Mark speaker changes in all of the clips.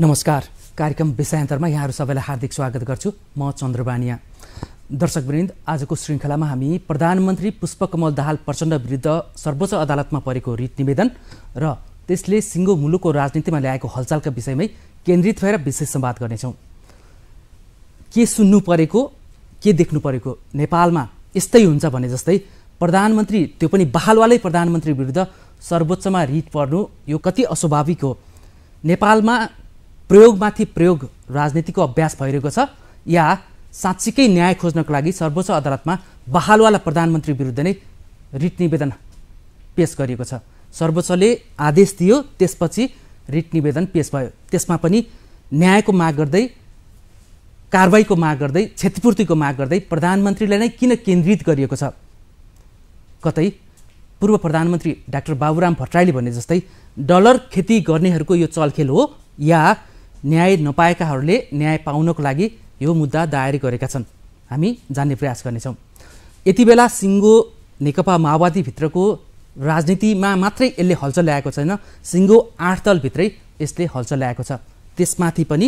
Speaker 1: नमस्कार। कार्यक्रम विषयान्तरमा यहाँहरू सबैलाई हार्दिक स्वागत गर्छु। म चन्द्रबानिया। दर्शकवृन्द, आजको श्रृङ्खलामा हामी प्रधानमन्त्री पुष्पकमल दाहाल प्रचण्ड विरुद्ध सर्वोच्च अदालतमा परेको रिट निवेदन र त्यसले सिङ्गो मुलुकको राजनीतिमा ल्याएको हलचलका विषयमै केन्द्रित भएर विशेष संवाद गर्नेछौँ। के सुन्नु परेको, के देख्नु परेको, नेपालमा यस्तै हुन्छ भने जस्तै प्रधानमन्त्री, त्यो पनि बहालवालै प्रधानमन्त्री विरुद्ध सर्वोच्चमा रिट पर्नु यो कति अस्वाभाविक हो। नेपालमा प्रयोगमाथि प्रयोग राजनीतिको अभ्यास भइरहेको छ या साँच्चीकै न्याय खोज्नको लागि सर्वोच्च अदालतमा बहालवाला प्रधानमन्त्री विरुद्ध नै रिट निवेदन पेश गरिएको छ। सर्वोच्चले आदेश दियो, त्यसपछि रिट निवेदन पेश भयो। त्यसमा पनि न्यायको माग गर्दै, कारबाहीको माग गर्दै, क्षतिपूर्तिको माग गर्दै प्रधानमन्त्रीलाई नै किन केन्द्रित गरिएको छ। कतै पूर्व प्रधानमन्त्री डाक्टर बाबुराम भट्टराईले भने जस्तै डलर खेती गर्नेहरूको यो चलखेल हो या न्याय नपाएकाहरूले न्याय पाउनको लागि यो मुद्दा दायर गरेका छन्। हामी जान्ने प्रयास गर्नेछौँ। यति बेला सिङ्गो नेकपा माओवादीभित्रको राजनीतिमा मात्रै यसले हलचल ल्याएको छैन, सिङ्गो 8 दलभित्रै यसले हलचल ल्याएको छ। त्यसमाथि पनि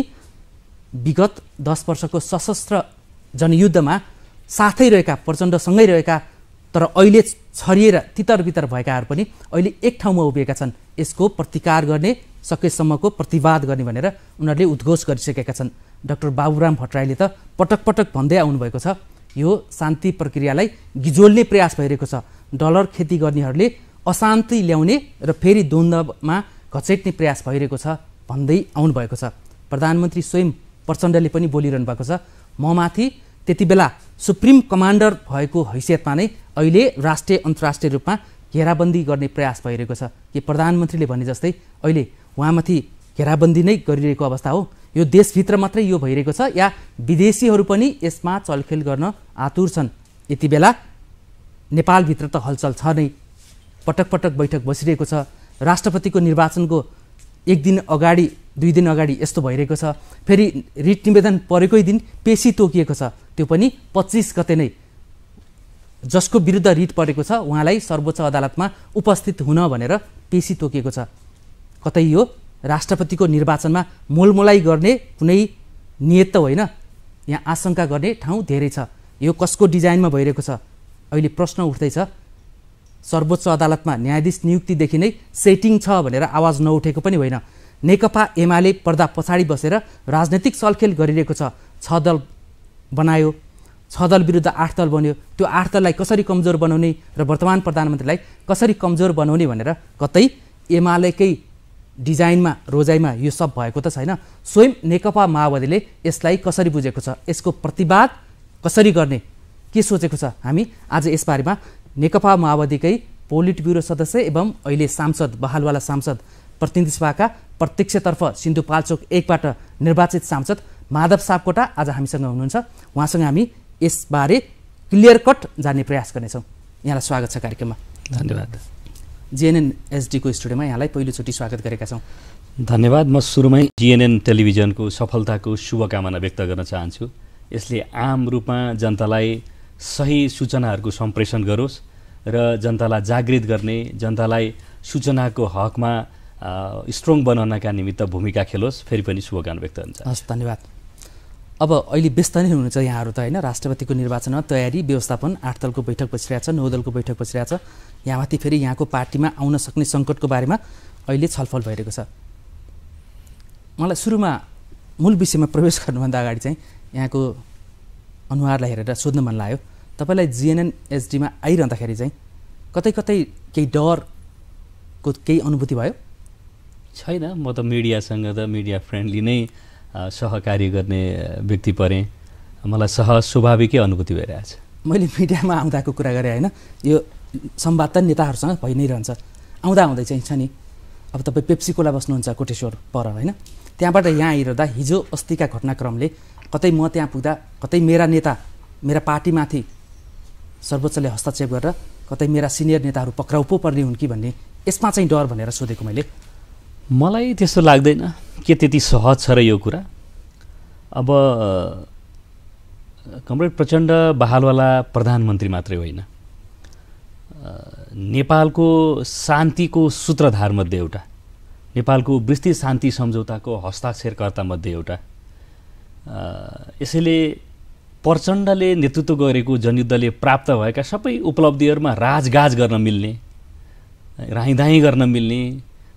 Speaker 1: विगत 10 वर्षको सशस्त्र जनयुद्धमा साथै रहेका, प्रचण्डसँगै रहेका, तर अहिले छरिएर तितर-बितर भएकाहरू पनि अहिले एक ठाउँमा उभिएका छन्। यसको प्रतिकार गर्ने, सकेसम्मको प्रतिवाद गर्ने भनेर उनीहरूले उद्घोष गरिसकेका छन्। डाक्टर बाबुराम भट्टराईले त पटक पटक भन्दै आउनुभएको छ, यो शान्ति प्रक्रियालाई गिजोल्ने प्रयास भइरहेको छ। डलर खेती गर्नेहरूले अशान्ति ल्याउने र फेरि द्वन्द्वमा घचेट्ने प्रयास भइरहेको छ भन्दै आउनुभएको छ। प्रधानमन्त्री स्वयं प्रचण्डले पनि बोलिरहनु भएको छ, म माथि त्यति बेला सुप्रिम कमान्डर भएको हैसियतमा नै अहिले राष्ट्रिय अन्तर्राष्ट्रिय रूपमा घेराबन्दी गर्ने प्रयास भइरहेको छ। कि प्रधानमन्त्रीले भने जस्तै अहिले उहाँमाथि घेराबन्दी नै गरिरहेको अवस्था हो। यो देशभित्र मात्रै यो भइरहेको छ या विदेशीहरू पनि यसमा चलखेल गर्न आतुर छन्। यति बेला नेपालभित्र त हलचल छ नै, पटक पटक बैठक बसिरहेको छ। राष्ट्रपतिको निर्वाचनको 1 दिन अगाडि, 2 दिन अगाडि यस्तो भइरहेको छ। फेरि रिट निवेदन परेकै दिन पेशी तोकिएको छ, त्यो पनि 25 गते नै। जसको विरुद्ध रिट परेको छ उहाँलाई सर्वोच्च अदालतमा उपस्थित हुन भनेर पेशी तोकिएको छ। कतै यो राष्ट्रपतिको निर्वाचनमा मोलमोलाई गर्ने कुनै नियत त होइन, यहाँ आशंका गर्ने ठाउँ धेरै छ। यो कसको डिजाइनमा भइरहेको छ? अहिले प्रश्न उठ्दैछ, सर्वोच्च अदालतमा न्यायाधीश नियुक्तिदेखि नै सेटिङ छ भनेर आवाज नउठेको पनि होइन। नेकपा एमाले पर्दा पछाडि बसेर राजनैतिक चलखेल गरिरहेको छ। 6 दल बनायो, 6 दल विरुद्ध 8 दल बन्यो। त्यो 8 दललाई कसरी कमजोर बनाउने र वर्तमान प्रधानमन्त्रीलाई कसरी कमजोर बनाउने भनेर कतै एमालेकै डिजाइनमा, रोजाइमा यो सब भएको त छैन। स्वयं नेकपा माओवादीले यसलाई कसरी बुझेको छ, यसको प्रतिवाद कसरी गर्ने, के सोचेको छ? हामी आज यसबारेमा नेकपा माओवादीकै पोलिट ब्युरो सदस्य एवं अहिले सांसद, बहालवाला सांसद, प्रतिनिधि सभाका प्रत्यक्षतर्फ सिन्धुपाल्चोक 1 बाट निर्वाचित सांसद माधव सापकोटा आज हामीसँग हुनुहुन्छ। उहाँसँग हामी यसबारे क्लियर कट जान्ने प्रयास गर्नेछौँ। यहाँलाई स्वागत छ कार्यक्रममा।
Speaker 2: धन्यवाद।
Speaker 1: जिएनएन एसडीको स्टुडियोमा यहाँलाई पहिलोचोटि स्वागत गरेका छौँ।
Speaker 2: धन्यवाद। म सुरुमै जिएनएन टेलिभिजनको सफलताको शुभकामना व्यक्त गर्न चाहन्छु। यसले आम रूपमा जनतालाई सही सूचनाहरूको सम्प्रेषण गरोस् र जनतालाई जागृत गर्ने, जनतालाई सूचनाको हकमा स्ट्रङ बनाउनका निमित्त भूमिका खेलोस्। फेरि पनि शुभकामना व्यक्त हुन्छ।
Speaker 1: हस्, धन्यवाद। अब अहिले व्यस्त नै हुनुहुन्छ यहाँहरू त होइन? राष्ट्रपतिको निर्वाचनमा तयारी, व्यवस्थापन, 8 दलको बैठक बसिरहेछ, 9 दलको बैठक बसिरहेछ। यहाँमाथि फेरि यहाँको पार्टीमा आउन सक्ने सङ्कटको बारेमा अहिले छलफल भइरहेको छ। मलाई सुरुमा मूल विषयमा प्रवेश गर्नुभन्दा अगाडि चाहिँ यहाँको अनुहारलाई हेरेर सोध्न मन लाग्यो, तपाईँलाई जिएनएन एसडीमा आइरहँदाखेरि चाहिँ कतै कतै केही डरको केही अनुभूति भयो?
Speaker 2: छैन, म त मिडियासँग त मिडिया फ्रेन्डली नै सहकार्य गर्ने व्यक्ति परेँ। मलाई सहज स्वाभाविकै अनुभूति भइरहेछ। मैले
Speaker 1: मिडियामा आउँदाको कुरा गरेँ होइन, यो संवाद त नेताहरूसँग भइ नै रहन्छ। आउँदै चाहिँ छ नि, अब तपाईँ पेप्सी कोला बस्नुहुन्छ कोटेश्वर पर होइन, त्यहाँबाट यहाँ आइरहँदा हिजो अस्तिका घटनाक्रमले कतै म त्यहाँ पुग्दा कतै मेरा नेता, मेरा पार्टीमाथि सर्वोच्चले हस्तक्षेप गरेर कतै मेरा सिनियर नेताहरू पक्राउ पो पर्ने हुन् कि भन्ने, यसमा चाहिँ डर भनेर सोधेको मैले।
Speaker 2: मलाई त्यस्तो लाग्दैन के त्यति सहज छ र यो कुरा। अब कमरेड प्रचण्ड बहालवाला प्रधानमन्त्री मात्रै होइन, नेपालको शान्तिको सूत्रधारमध्ये एउटा नेपालको विस्तृत शान्ति सम्झौताको हस्ताक्षरकर्तामध्ये एउटा। यसैले प्रचण्डले नेतृत्व गरेको जनयुद्धले प्राप्त भएका सबै उपलब्धिहरूमा राजगाज गर्न मिल्ने, राहीदाही गर्न मिल्ने,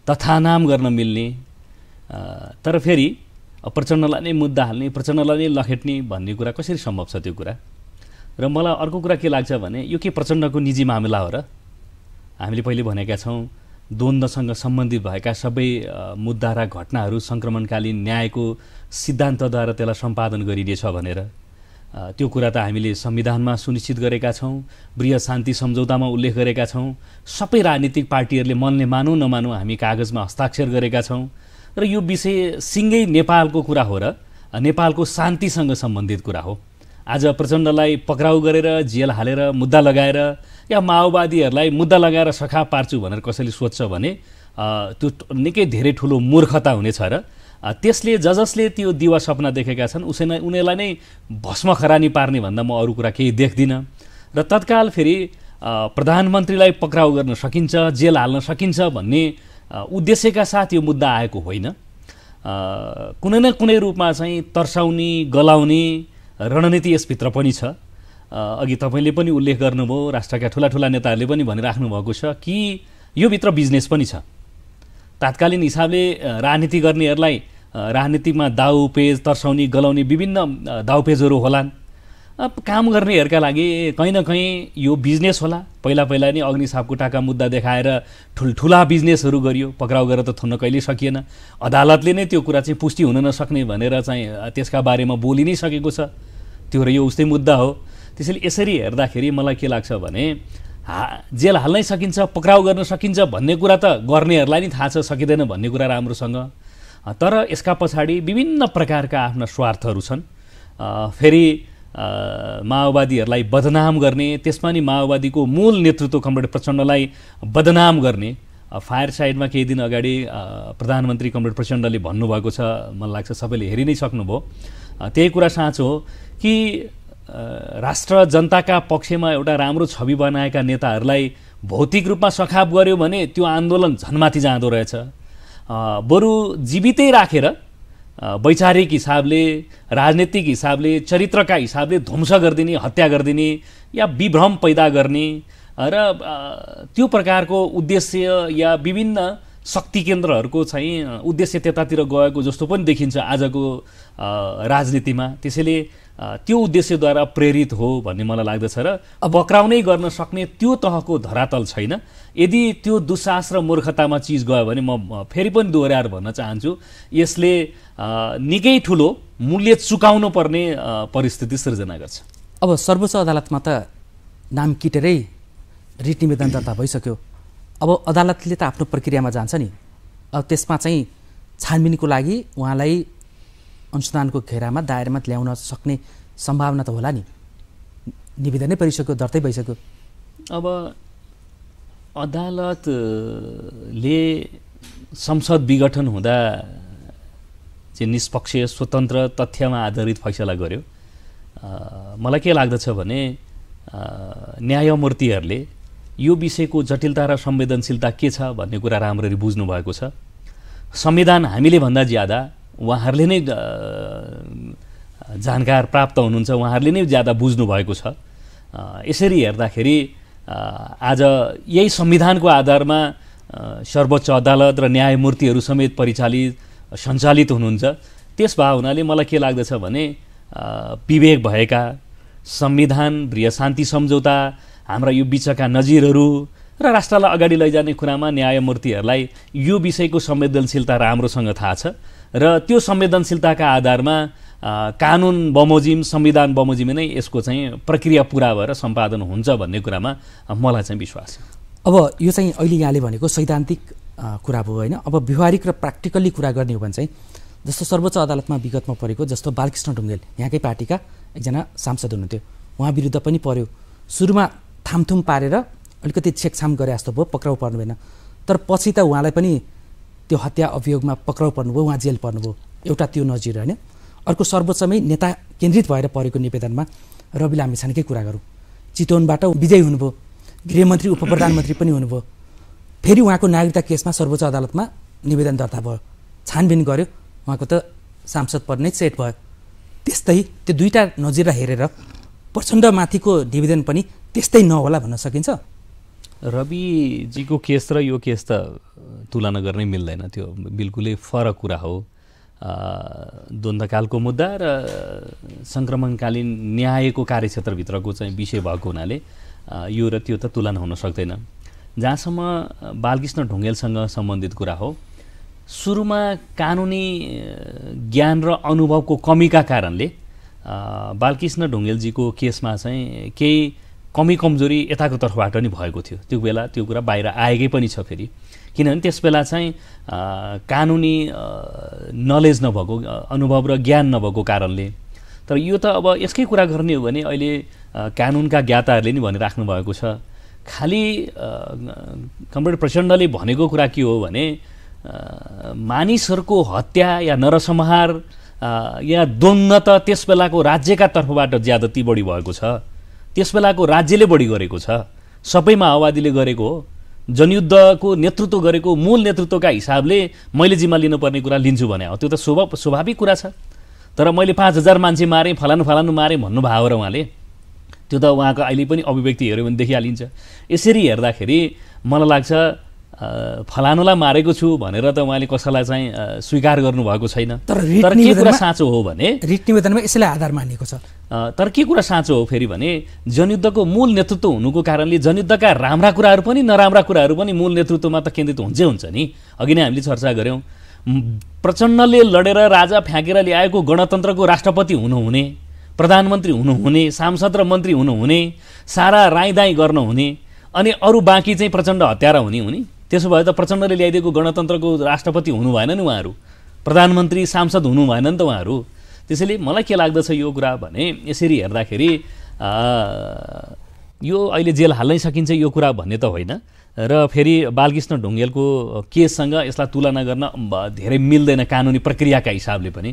Speaker 2: तथानाम गर्न मिल्ने, तर फेरि प्रचण्डलाई नै मुद्दा हाल्ने, प्रचण्डलाई नै लखेट्ने भन्ने कुरा कसरी सम्भव छ त्यो कुरा। र मलाई अर्को कुरा के लाग्छ भने यो के प्रचण्डको निजी मामला हो र? हामीले पहिले भनेका छौँ द्वन्द्वसँग सम्बन्धित भएका सबै मुद्दा र घटनाहरू सङ्क्रमणकालीन न्यायको सिद्धान्तद्वारा त्यसलाई सम्पादन गरिनेछ भनेर। त्यो कुरा त हामीले संविधानमा सुनिश्चित गरेका छौँ, बृहत् शान्ति सम्झौतामा उल्लेख गरेका छौँ, सबै राजनीतिक पार्टीहरूले मनले मानौँ नमानौँ हामी कागजमा हस्ताक्षर गरेका छौँ। र यो विषय सिँगै नेपालको कुरा हो र नेपालको शान्तिसँग सम्बन्धित कुरा हो। आज प्रचण्डलाई पक्राउ गरेर जेल हालेर मुद्दा लगाएर या माओवादीहरूलाई मुद्दा लगाएर सखा पार्छु भनेर कसैले सोध्छ भने त्यो निकै धेरै ठुलो मूर्खता हुनेछ र त्यसले जसले त्यो दिवा सपना देखेका छन् उनीहरूलाई नै भस्म खरानी पार्ने भन्दा म अरू कुरा केही देख्दिनँ। र तत्काल फेरि प्रधानमन्त्रीलाई पक्राउ गर्न सकिन्छ, जेल हाल्न सकिन्छ भन्ने उद्देश्यका साथ यो मुद्दा आएको होइन। कुनै न कुनै रूपमा चाहिँ तर्साउने गलाउने रणनीति यसभित्र पनि छ। अघि तपाईँले पनि उल्लेख गर्नुभयो, राष्ट्रका ठुला ठुला नेताहरूले पनि भनिराख्नु भएको छ कि यो भित्र बिजनेस पनि छ। तात्कालीन हिसाबले राजनीति गर्नेहरूलाई राजनीतिमा दाउपेज तर्साउने गलाउने विभिन्न दाउपेजहरू होलान्। काम गर्नेहरूका लागि कहीँ न कहीँ यो बिजनेस होला। पहिला नै अग्नि सापकोटाका मुद्दा देखाएर ठुल्ठुला बिजनेसहरू गरियो, पक्राउ गरेर त थुन्न कहिल्यै सकिएन। अदालतले नै त्यो कुरा चाहिँ पुष्टि हुन नसक्ने भनेर चाहिँ त्यसका बारेमा बोलि नै सकेको छ। त्यो र यो उस्तै मुद्दा हो। त्यसैले यसरी हेर्दाखेरि मलाई के लाग्छ भने जेल हाल्नै सकिन्छ, पक्राउ गर्न सकिन्छ भन्ने कुरा त गर्नेहरूलाई नै थाहा छ सकिँदैन भन्ने कुरा राम्रोसँग। तर यसका पछाडि विभिन्न प्रकारका आफ्ना स्वार्थहरू छन्। फेरि माओवादीहरूलाई बदनाम गर्ने, त्यसमा नि माओवादीको मूल नेतृत्व कमरेड प्रचण्डलाई बदनाम गर्ने। फायर साइडमा केही दिन अगाडि प्रधानमन्त्री कमरेड प्रचण्डले भन्नुभएको छ, मलाई लाग्छ सबैले हेरि नै सक्नुभयो। त्यही कुरा साँचो हो कि राष्ट्र जनताका पक्षमा एउटा राम्रो छवि बनाएका नेताहरूलाई भौतिक रूपमा सखाप गर्यो भने त्यो आन्दोलन झन्माथि जाँदो रहेछ। बरु जीवितै राखेर वैचारिक हिसाबले, राजनीतिक हिसाबले, चरित्रका हिसाबले ध्वंस गरिदिने, हत्या गरिदिने या विभ्रम पैदा गर्ने र त्यो प्रकारको उद्देश्य या विभिन्न शक्ति केन्द्रहरूको चाहिँ उद्देश्य त्यतातिर गएको जस्तो पनि देखिन्छ आजको राजनीतिमा। त्यसैले त्यो उद्देश्यद्वारा प्रेरित हो भन्ने मलाई लाग्दछ र पक्राउनै गर्न सक्ने त्यो तहको धरातल छैन। यदि त्यो दुस्साहस र मूर्खतामा चिज गयो भने म फेरि पनि दोहोऱ्याएर भन्न चाहन्छु यसले निकै ठुलो मूल्य चुकाउनु पर्ने परिस्थिति सृजना गर्छ।
Speaker 1: अब सर्वोच्च अदालतमा त नाम किटेरै रिट निवेदन दर्ता भइसक्यो। अब अदालतले त आफ्नो प्रक्रियामा जान्छ नि। अब त्यसमा चाहिँ छानबिनको लागि उहाँलाई अनुसन्धानको घेरामा दायरामा ल्याउन सक्ने सम्भावना त होला नि। निवेदनै परिसक्यो, दर्तै भइसक्यो।
Speaker 2: अब अदालतले संसद विघटन हुँदा चाहिँ निष्पक्ष स्वतन्त्र तथ्यमा आधारित फैसला गर्यो। मलाई के लाग्दछ भने न्यायमूर्तिहरूले यो विषयको जटिलता र संवेदनशीलता के छ भन्ने कुरा राम्ररी बुझ्नु भएको छ। संविधान हामीले भन्दा ज्यादा उहाँहरूले नै जानकार प्राप्त हुनुहुन्छ, उहाँहरूले नै ज्यादा बुझ्नु भएको छ। यसरी हेर्दाखेरि आज यही संविधानको आधारमा सर्वोच्च अदालत र न्यायमूर्तिहरू समेत सञ्चालित हुनुहुन्छ। त्यस भए हुनाले मलाई के लाग्दछ भने विवेक भएका संविधान, बृहत् शान्ति सम्झौता, हाम्रा यो बिचका नजिरहरू र राष्ट्रलाई अगाडि लैजाने कुरामा न्यायमूर्तिहरूलाई यो विषयको संवेदनशीलता राम्रोसँग थाहा छ र त्यो संवेदनशीलताका आधारमा कानुन बमोजिम, संविधान बमोजिम नै यसको चाहिँ प्रक्रिया पुरा भएर सम्पादन हुन्छ भन्ने कुरामा मलाई चाहिँ विश्वास छ।
Speaker 1: अब यो चाहिँ अहिले यहाँले भनेको सैद्धान्तिक कुरा भयो होइन। अब व्यवहारिक र प्र्याक्टिकल्ली कुरा गर्ने हो भने चाहिँ जस्तो सर्वोच्च अदालतमा विगतमा परेको जस्तो बालकृष्ण ढुङ्गेल यहाँकै पार्टीका एकजना सांसद हुनुहुन्थ्यो, उहाँ विरुद्ध पनि पर्यो। सुरुमा थामथुम पारेर अलिकति छेकछाम गरे जस्तो भयो, पक्राउ पर्नु भएन। तर पछि त उहाँलाई पनि त्यो हत्या अभियोगमा पक्राउ पर्नुभयो, उहाँ जेल पर्नुभयो। एउटा त्यो नजिर होइन। अर्को सर्वोच्चमै नेता केन्द्रित भएर परेको निवेदनमा रवि लामिछानेकै कुरा गरौँ। चितवनबाट विजयी हुनुभयो, गृहमन्त्री उपप्रधानमन्त्री पनि हुनुभयो। फेरि उहाँको नागरिकता केसमा सर्वोच्च अदालतमा निवेदन दर्ता भयो, छानबिन गर्यो, उहाँको त सांसद पद नै सेट भयो। त्यस्तै त्यो दुईटा नजिरा हेरेर प्रचण्डमाथिको निवेदन पनि त्यस्तै नहोला भन्न सकिन्छ।
Speaker 2: रविजीको केस र यो केस त तुलना गर्नै मिल्दैन, त्यो बिल्कुलै फरक कुरा हो। द्वन्द्वकालको मुद्दा र सङ्क्रमणकालीन न्यायको कार्यक्षेत्रभित्रको चाहिँ विषय भएको हुनाले यो र त्यो त तुलना हुन सक्दैन। जहाँसम्म बालकृष्ण ढुङ्गेलसँग सम्बन्धित कुरा हो, सुरुमा कानुनी ज्ञान र अनुभवको कमीका कारणले बालकृष्ण ढुङ्गेलजीको केसमा चाहिँ केही कमी कमजोरी यताको तर्फबाट नि भएको थियो। त्यो बेला त्यो कुरा बाहिर आएकै पनि छ फेरि, किनभने त्यस बेला चाहिँ कानुनी नलेज नभएको, अनुभव र ज्ञान नभएको कारणले। तर यो त अब यसकै कुरा गर्ने हो भने अहिले कानुनका ज्ञाताहरूले नि भनिराख्नु भएको छ, खालि कमरेड प्रचण्डले भनेको कुरा के हो भने मानिसहरूको हत्या या नरसंहार या द्वन्द्व त त्यस बेलाको राज्यका तर्फबाट ज्यादती बढी भएको छ, त्यस बेलाको राज्यले बढी गरेको छ, सबै माओवादीले गरेको हो। जनयुद्धको नेतृत्व गरेको मूल नेतृत्वका हिसाबले मैले जिम्मा लिनुपर्ने कुरा लिन्छु भने हो, त्यो त स्वाभाविक कुरा छ। तर मैले 5000 मान्छे मारेँ, फलानु मारेँ भन्नुभयो र उहाँले, त्यो त उहाँको अहिले पनि अभिव्यक्ति हेऱ्यो भने देखिहालिन्छ। यसरी हेर्दाखेरि मलाई लाग्छ फलानुलाई मारेको छु भनेर त उहाँले कसैलाई चाहिँ स्वीकार गर्नुभएको छैन।
Speaker 1: तर
Speaker 2: के कुरा साँचो हो भने
Speaker 1: रिट निवेदनमा यसैलाई आधार मानिएको छ।
Speaker 2: तर के कुरा साँचो हो फेरि भने जनयुद्धको मूल नेतृत्व हुनुको कारणले जनयुद्धका राम्रा कुराहरू पनि नराम्रा कुराहरू पनि मूल नेतृत्वमा त केन्द्रित हुन्छ नि। अघि नै हामीले चर्चा गऱ्यौँ, प्रचण्डले लडेर राजा फ्याँकेर ल्याएको गणतन्त्रको राष्ट्रपति हुनुहुने, प्रधानमन्त्री हुनुहुने, सांसद र मन्त्री हुनुहुने, सारा राईदाई गर्नुहुने, अनि अरू बाँकी चाहिँ प्रचण्ड हत्यारा हुने। त्यसो भए त प्रचण्डले ल्याइदिएको गणतन्त्रको राष्ट्रपति हुनु भएन नि उहाँहरू, प्रधानमन्त्री सांसद हुनु भएन नि त उहाँहरू। त्यसैले मलाई के लाग्दछ यो कुरा भने यसरी हेर्दाखेरि यो अहिले जेल हाल्नै सकिन्छ यो कुरा भन्ने त होइन। र फेरि बालकृष्ण ढुङ्गेलको केससँग यसलाई तुलना गर्न धेरै मिल्दैन कानुनी प्रक्रियाका हिसाबले पनि।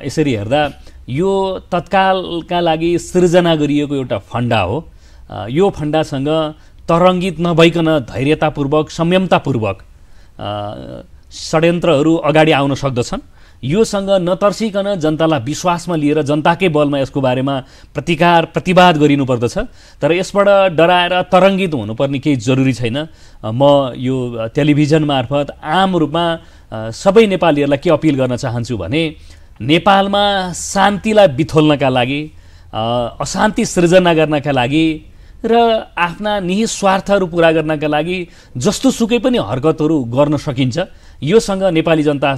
Speaker 2: यसरी हेर्दा यो तत्कालका लागि सृजना गरिएको एउटा फन्डा हो। यो फन्डासँग तरङ्गित नभइकन धैर्यतापूर्वक संयमतापूर्वक षड्यन्त्रहरू अगाडि आउन सक्दछन्। योसँग नतर्सिकन जनतालाई विश्वासमा लिएर जनताकै बलमा यसको बारेमा प्रतिवाद गरिनुपर्दछ। तर यसबाट डराएर तरङ्गित हुनुपर्ने केही जरुरी छैन। म यो टेलिभिजन मार्फत आम रूपमा सबै नेपालीहरूलाई के अपिल गर्न चाहन्छु भने नेपालमा शान्तिलाई बिथोल्नका लागि, अशान्ति सृजना गर्नका लागि र आफ्ना निस्वार्थहरू पुरा गर्नका लागि जस्तो सुकै पनि हरकतहरू गर्न सकिन्छ। योसँग नेपाली जनता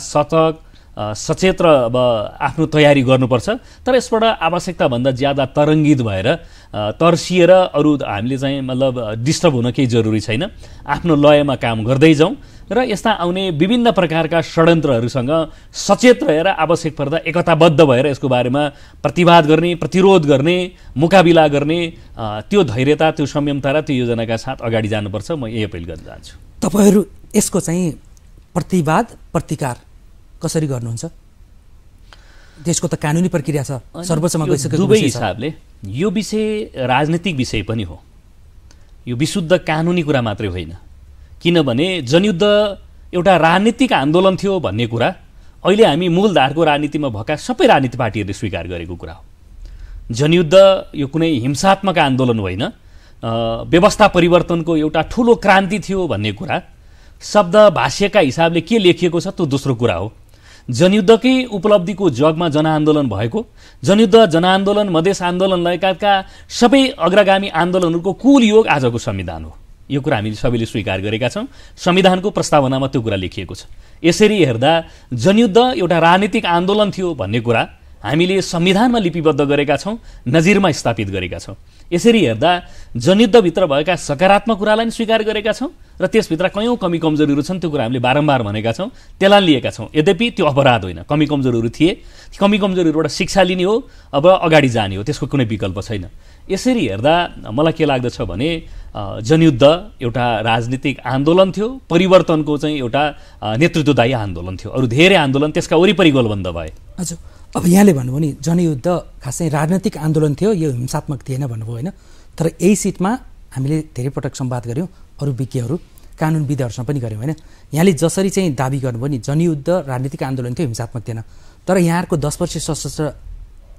Speaker 2: सचेत र अब आफ्नो तयारी गर्नुपर्छ। तर यसबाट आवश्यकताभन्दा ज्यादा तरङ्गित भएर तर्सिएर अरू हामीले चाहिँ मतलब डिस्टर्ब हुन केही जरुरी छैन। आफ्नो लयमा काम गर्दै जाउँ र यस्ता आउने विभिन्न प्रकारका षड्यन्त्रहरूसँग सचेत रहेर आवश्यक पर्दा एकताबद्ध भएर यसको बारेमा प्रतिवाद गर्ने, प्रतिरोध गर्ने, मुकाबिला गर्ने त्यो धैर्यता, त्यो संयमता र त्यो योजनाका साथ अगाडि जानुपर्छ। म यही अपिल गर्न चाहन्छु।
Speaker 1: तपाईहरू यसको चाहिँ प्रतिवाद प्रतिकार कसरी गर्नुहुन्छ? देशको त कानुनी प्रक्रिया छ, सर्वोच्चमा गइसकेको
Speaker 2: दुवै हिसाबले यो विषय राजनीतिक विषय पनि हो। यो विशुद्ध कानुनी कुरा मात्रै होइन, किनभने जनयुद्ध एउटा राजनीतिक आन्दोलन थियो भन्ने कुरा अहिले हामी मूलधारको राजनीतिमा भएका सबै राजनीतिक पार्टीहरूले स्वीकार गरेको कुरा हो। जनयुद्ध यो कुनै हिंसात्मक आन्दोलन होइन, व्यवस्था परिवर्तनको एउटा ठुलो क्रान्ति थियो भन्ने कुरा शब्द भाष्यका हिसाबले के लेखिएको छ त्यो दोस्रो कुरा हो। जनयुद्धकै उपलब्धिको जगमा जनआन्दोलन भएको, जनयुद्ध जनआन्दोलन मधेस आन्दोलन लगायतका सबै अग्रगामी आन्दोलनहरूको कुल योग आजको संविधान हो। यो कुरा हामीले सबैले स्वीकार गरेका छौँ। संविधानको प्रस्तावनामा त्यो कुरा लेखिएको छ। यसरी हेर्दा जनयुद्ध एउटा राजनीतिक आन्दोलन थियो भन्ने कुरा हामीले संविधानमा लिपिबद्ध गरेका छौँ, नजिरमा स्थापित गरेका छौँ। यसरी हेर्दा जनयुद्धभित्र भएका सकारात्मक कुरालाई पनि स्वीकार गरेका छौँ र त्यसभित्र कयौँ कमी कमजोरीहरू छन्, त्यो कुरा हामीले बारम्बार भनेका छौँ, त्यसलाई लिएका छौँ। यद्यपि त्यो अपराध होइन, कमी कमजोरीहरू थिए, कमी कमजोरीहरूबाट शिक्षा लिने हो, अब अगाडि जाने हो, त्यसको कुनै विकल्प छैन। यसरी हेर्दा मलाई के लाग्दछ भने जनयुद्ध एउटा राजनीतिक आन्दोलन थियो, परिवर्तनको चाहिँ एउटा नेतृत्वदायी आन्दोलन थियो। अरू धेरै आन्दोलन त्यसका वरिपरि गोलबन्द भए।
Speaker 1: हजुर, अब यहाँले भन्नुभयो नि जनयुद्ध खासै राजनीतिक आन्दोलन थियो, यो हिंसात्मक थिएन भन्नुभयो होइन। तर यही सिटमा हामीले धेरै पटक संवाद गऱ्यौँ अरू विज्ञहरू, कानुनविदहरूसँग पनि गऱ्यौँ होइन। यहाँले जसरी चाहिँ दाबी गर्नुभयो नि जनयुद्ध राजनीतिक आन्दोलन थियो, हिंसात्मक थिएन, तर यहाँको 10 वर्ष सशस्त्र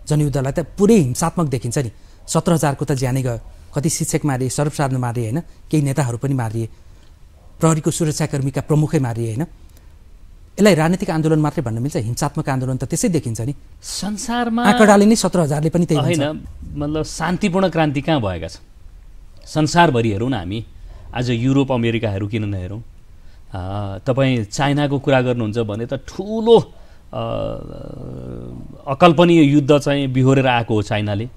Speaker 1: जनयुद्धलाई त पुरै हिंसात्मक देखिन्छ नि। 17,000को त ज्यानै गयो, कति शिक्षक मारिए, सर्वसाधारण मारिए होइन, केही नेताहरू पनि मारिए, प्रहरीको सुरक्षाकर्मीका प्रमुखै मारिए होइन। यसलाई राजनीतिक आन्दोलन मात्रै भन्न मिल्छ? हिंसात्मक आन्दोलन त त्यसै देखिन्छ नि
Speaker 2: संसारमा।
Speaker 1: आँकडाले नै 17,000ले पनि त्यही
Speaker 2: होइन, मतलब शान्तिपूर्ण क्रान्ति कहाँ भएका छन् संसारभरि हेरौँ न हामी। आज युरोप अमेरिकाहरू किन नहेरौँ? तपाईँ चाइनाको कुरा गर्नुहुन्छ भने त ठुलो अकल्पनीय युद्ध चाहिँ बिहोरेर आएको हो चाइनाले।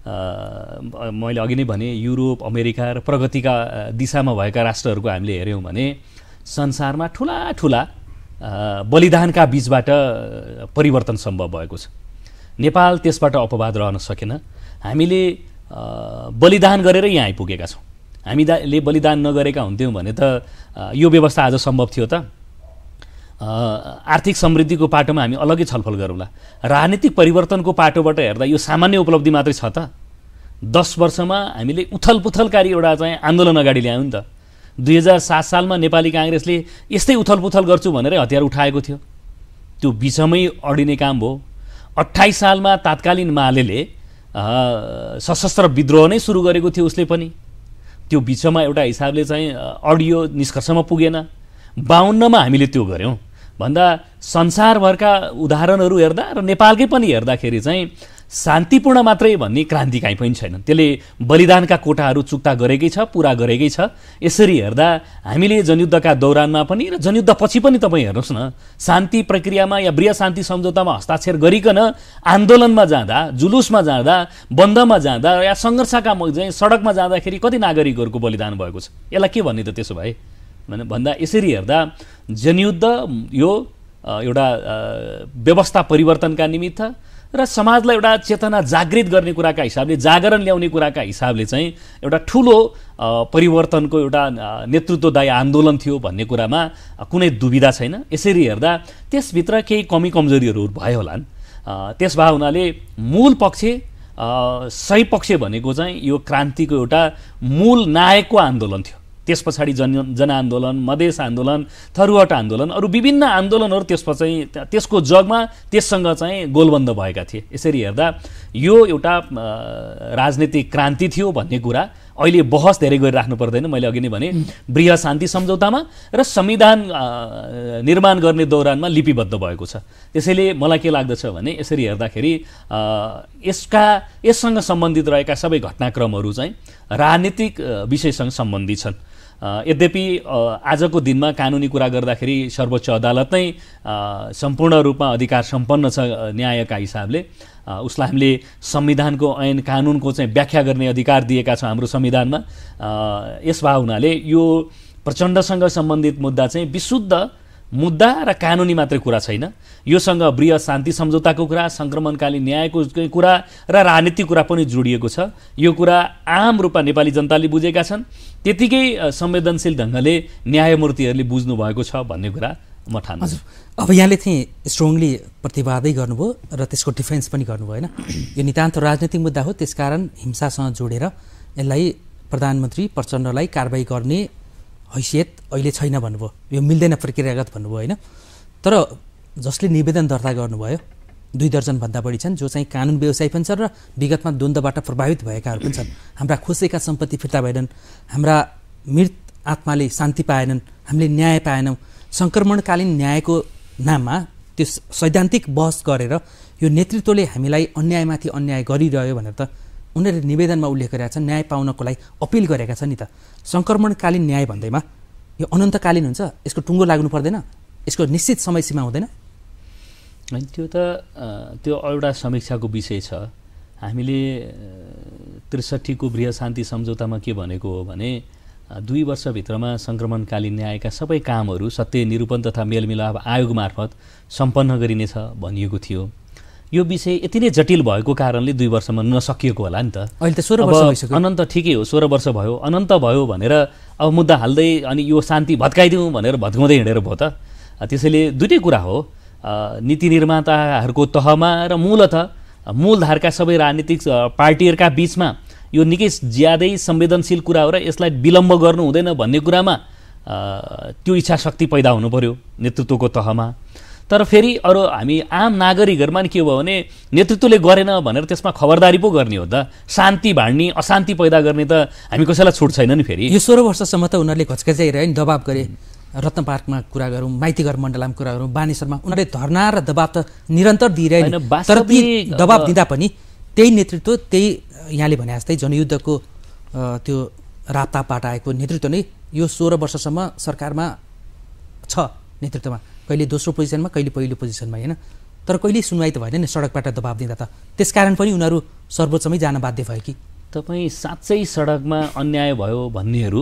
Speaker 2: मैले अघि नै भने युरोप अमेरिका र प्रगतिका दिशामा भएका राष्ट्रहरूको हामीले हेऱ्यौँ भने संसारमा ठुला ठुला बलिदानका बीचबाट परिवर्तन सम्भव भएको छ। नेपाल त्यसबाट अपवाद रहन सकेन। हामीले बलिदान गरेर यहाँ आइपुगेका छौँ। हामीले बलिदान नगरेका हुन्थ्यौँ भने त यो व्यवस्था आज सम्भव थियो त? आर्थिक समृद्धिको पाटोमा हामी अलग्गै छलफल गरौँला। राजनीतिक परिवर्तनको पाटोबाट हेर्दा यो सामान्य उपलब्धि मात्रै छ त? 10 वर्षमा हामीले उथलपुथलकारी एउटा चाहिँ आन्दोलन अगाडि ल्यायौँ नि त। 2007 सालमा नेपाली काङ्ग्रेसले यस्तै उथलपुथल गर्छु भनेर हतियार उठाएको थियो, त्यो बिचमै अडिने काम भयो। 28 सालमा तात्कालीन मालेले सशस्त्र विद्रोह नै सुरु गरेको थियो उसले पनि, त्यो बिचमा एउटा हिसाबले चाहिँ अडियो निष्कर्षमा पुगेन। 52मा हामीले त्यो गऱ्यौँ भन्दा संसारभरका उदाहरणहरू हेर्दा र नेपालकै पनि हेर्दाखेरि चाहिँ शान्तिपूर्ण मात्रै भन्ने क्रान्ति काहीँ पनि छैन। त्यसले बलिदानका कोटाहरू चुक्ता गरेकै छ, पुरा गरेकै छ। यसरी हेर्दा हामीले जनयुद्धका दौरानमा पनि र जनयुद्धपछि पनि तपाईँ हेर्नुहोस् न, शान्ति प्रक्रियामा या बृहत शान्ति सम्झौतामा हस्ताक्षर गरिकन आन्दोलनमा जाँदा, जुलुसमा जाँदा, बन्दमा जाँदा या सङ्घर्षका चाहिँ सडकमा जाँदाखेरि कति नागरिकहरूको बलिदान भएको छ। यसलाई के भन्ने त त्यसो भए भन्दा यसरी हेर्दा जनयुद्ध यो एउटा व्यवस्था परिवर्तनका निमित्त र समाजलाई एउटा चेतना जागृत गर्ने कुराका हिसाबले, जागरण ल्याउने कुराका हिसाबले चाहिँ एउटा ठुलो परिवर्तनको एउटा नेतृत्वदायी आन्दोलन थियो भन्ने कुरामा कुनै दुविधा छैन। यसरी हेर्दा त्यसभित्र केही कमी कमजोरीहरू भयो होलान्। त्यस भए हुनाले मूल पक्ष, सही पक्ष भनेको चाहिँ यो क्रान्तिको एउटा मूल नायकको आन्दोलन थियो। त्यस पछाडि जनआन्दोलन, मधेस आन्दोलन, थरुहट आन्दोलन, अरू विभिन्न आन्दोलनहरू त्यसपछि त्यसको जगमा त्यससँग चाहिँ गोलबन्द भएका थिए। यसरी हेर्दा यो एउटा राजनीतिक क्रान्ति थियो भन्ने कुरा अहिले बहस धेरै गरिराख्नु पर्दैन। मैले अघि नै भने बृहत शान्ति सम्झौतामा र संविधान निर्माण गर्ने दौरानमा लिपिबद्ध भएको छ। त्यसैले मलाई के लाग्दछ भने यसरी हेर्दाखेरि यससँग सम्बन्धित रहेका सबै घटनाक्रमहरू चाहिँ राजनीतिक विषयसँग सम्बन्धित छन्। यद्यपि आजको दिनमा कानुनी कुरा गर्दाखेरि सर्वोच्च अदालत नै सम्पूर्ण रूपमा अधिकार सम्पन्न छ न्यायका हिसाबले। उसलाई हामीले संविधानको ऐन कानुनको चाहिँ व्याख्या गर्ने अधिकार दिएका छौँ हाम्रो संविधानमा। यस भए हुनाले यो प्रचण्डसँग सम्बन्धित मुद्दा चाहिँ विशुद्ध मुद्दा र कानुनी मात्रै कुरा छैन। योसँग बृहत शान्ति सम्झौताको कुरा, सङ्क्रमणकालीन न्यायको कुरा र राजनीतिक कुरा पनि जोडिएको छ। यो कुरा आम रूपमा नेपाली जनताले बुझेका छन्, त्यतिकै संवेदनशील ढङ्गले न्यायमूर्तिहरूले बुझ्नु भएको छ भन्ने कुरा म ठान्छु।
Speaker 1: अब यहाँले चाहिँ स्ट्रङली प्रतिवादै गर्नुभयो र त्यसको डिफेन्स पनि गर्नुभयो होइन। यो नितान्त राजनीतिक मुद्दा हो, त्यसकारण हिंसासँग जोडेर यसलाई प्रधानमन्त्री प्रचण्डलाई कारबाही गर्ने हैसियत अहिले छैन भन्नुभयो। यो मिल्दैन प्रक्रियागत भन्नुभयो होइन। तर जसले निवेदन दर्ता गर्नुभयो 2 दर्जनभन्दा बढी छन्, जो चाहिँ कानुन व्यवसायी पनि छन् र विगतमा द्वन्द्वबाट प्रभावित भएकाहरू पनि छन्। हाम्रा खोसेका सम्पत्ति फिर्ता भएनन्, हाम्रा मृत आत्माले शान्ति पाएनन्, हामीले न्याय पाएनौँ। सङ्क्रमणकालीन न्यायको नाममा त्यो सैद्धान्तिक बहस गरेर यो नेतृत्वले हामीलाई अन्यायमाथि अन्याय गरिरह्यो भनेर त उनीहरूले निवेदनमा उल्लेख गरेका छन्, न्याय पाउनको लागि अपिल गरेका छन् नि त। सङ्क्रमणकालीन न्याय भन्दैमा यो अनन्तकालीन हुन्छ, यसको टुङ्गो लाग्नु पर्दैन, यसको निश्चित समय सीमा हुँदैन?
Speaker 2: त्यो त त्यो एउटा समीक्षाको विषय छ। हामीले 63 को बृहत शान्ति सम्झौतामा के भनेको हो भने 2 वर्षभित्रमा सङ्क्रमणकालीन न्यायका सबै कामहरू सत्य निरूपण तथा मेलमिलाप आयोग मार्फत सम्पन्न गरिनेछ भनिएको थियो। यो विषय यति नै जटिल भएको कारणले 2 वर्षमा नसकिएको होला नि त।
Speaker 1: अहिले त 16 वर्ष भइसक्यो।
Speaker 2: अनन्त ठिकै हो, 16 वर्ष भयो, अनन्त भयो भनेर अब मुद्दा हाल्दै अनि यो शान्ति भत्काइदिउँ भनेर भत्काउँदै हिँडेर भयो त। त्यसैले दुईटै कुरा हो, नीति निर्माताहरूको तहमा र मूलधारका सबै राजनीतिक पार्टीहरूका बिचमा यो निकै ज्यादै संवेदनशील कुरा हो र यसलाई विलम्ब गर्नु हुँदैन भन्ने कुरामा त्यो इच्छा शक्ति पैदा हुनु पर्यो नेतृत्वको तहमा। तर फेरि अरू हामी आम नागरिकहरूमा नि के भयो भने नेतृत्वले गरेन भनेर त्यसमा खबरदारी पो गर्ने हो त, शान्ति भाड्ने अशान्ति पैदा गर्ने त हामी कसैलाई छुट छैन नि। फेरि
Speaker 1: यो 16 वर्षसम्म त उनीहरूले घचघच्याइरहे नि, दबाब गरे। रत्न पार्कमा कुरा गरौँ, माइतीघर मण्डलामा कुरा गरौँ, बानेश्वरमा उनीहरूले धरना र दबाब त निरन्तर दिइरहे नि। तर ती दबाब दिँदा पनि त्यही नेतृत्व, त्यही यहाँले भने जस्तै जनयुद्धको त्यो रापतापबाट आएको नेतृत्व नै यो 16 वर्षसम्म सरकारमा छ नेतृत्वमा, कहिले दोस्रो पोजिसनमा, कहिले पहिलो पोजिसनमा, होइन। तर कहिले सुनवाई त भएन नि सडकबाट दबाब दिँदा त। त्यसकारण पनि उनीहरू सर्वोच्चमै जान बाध्य भयो कि?
Speaker 2: तपाईँ साँच्चै सडकमा अन्याय भयो भन्नेहरू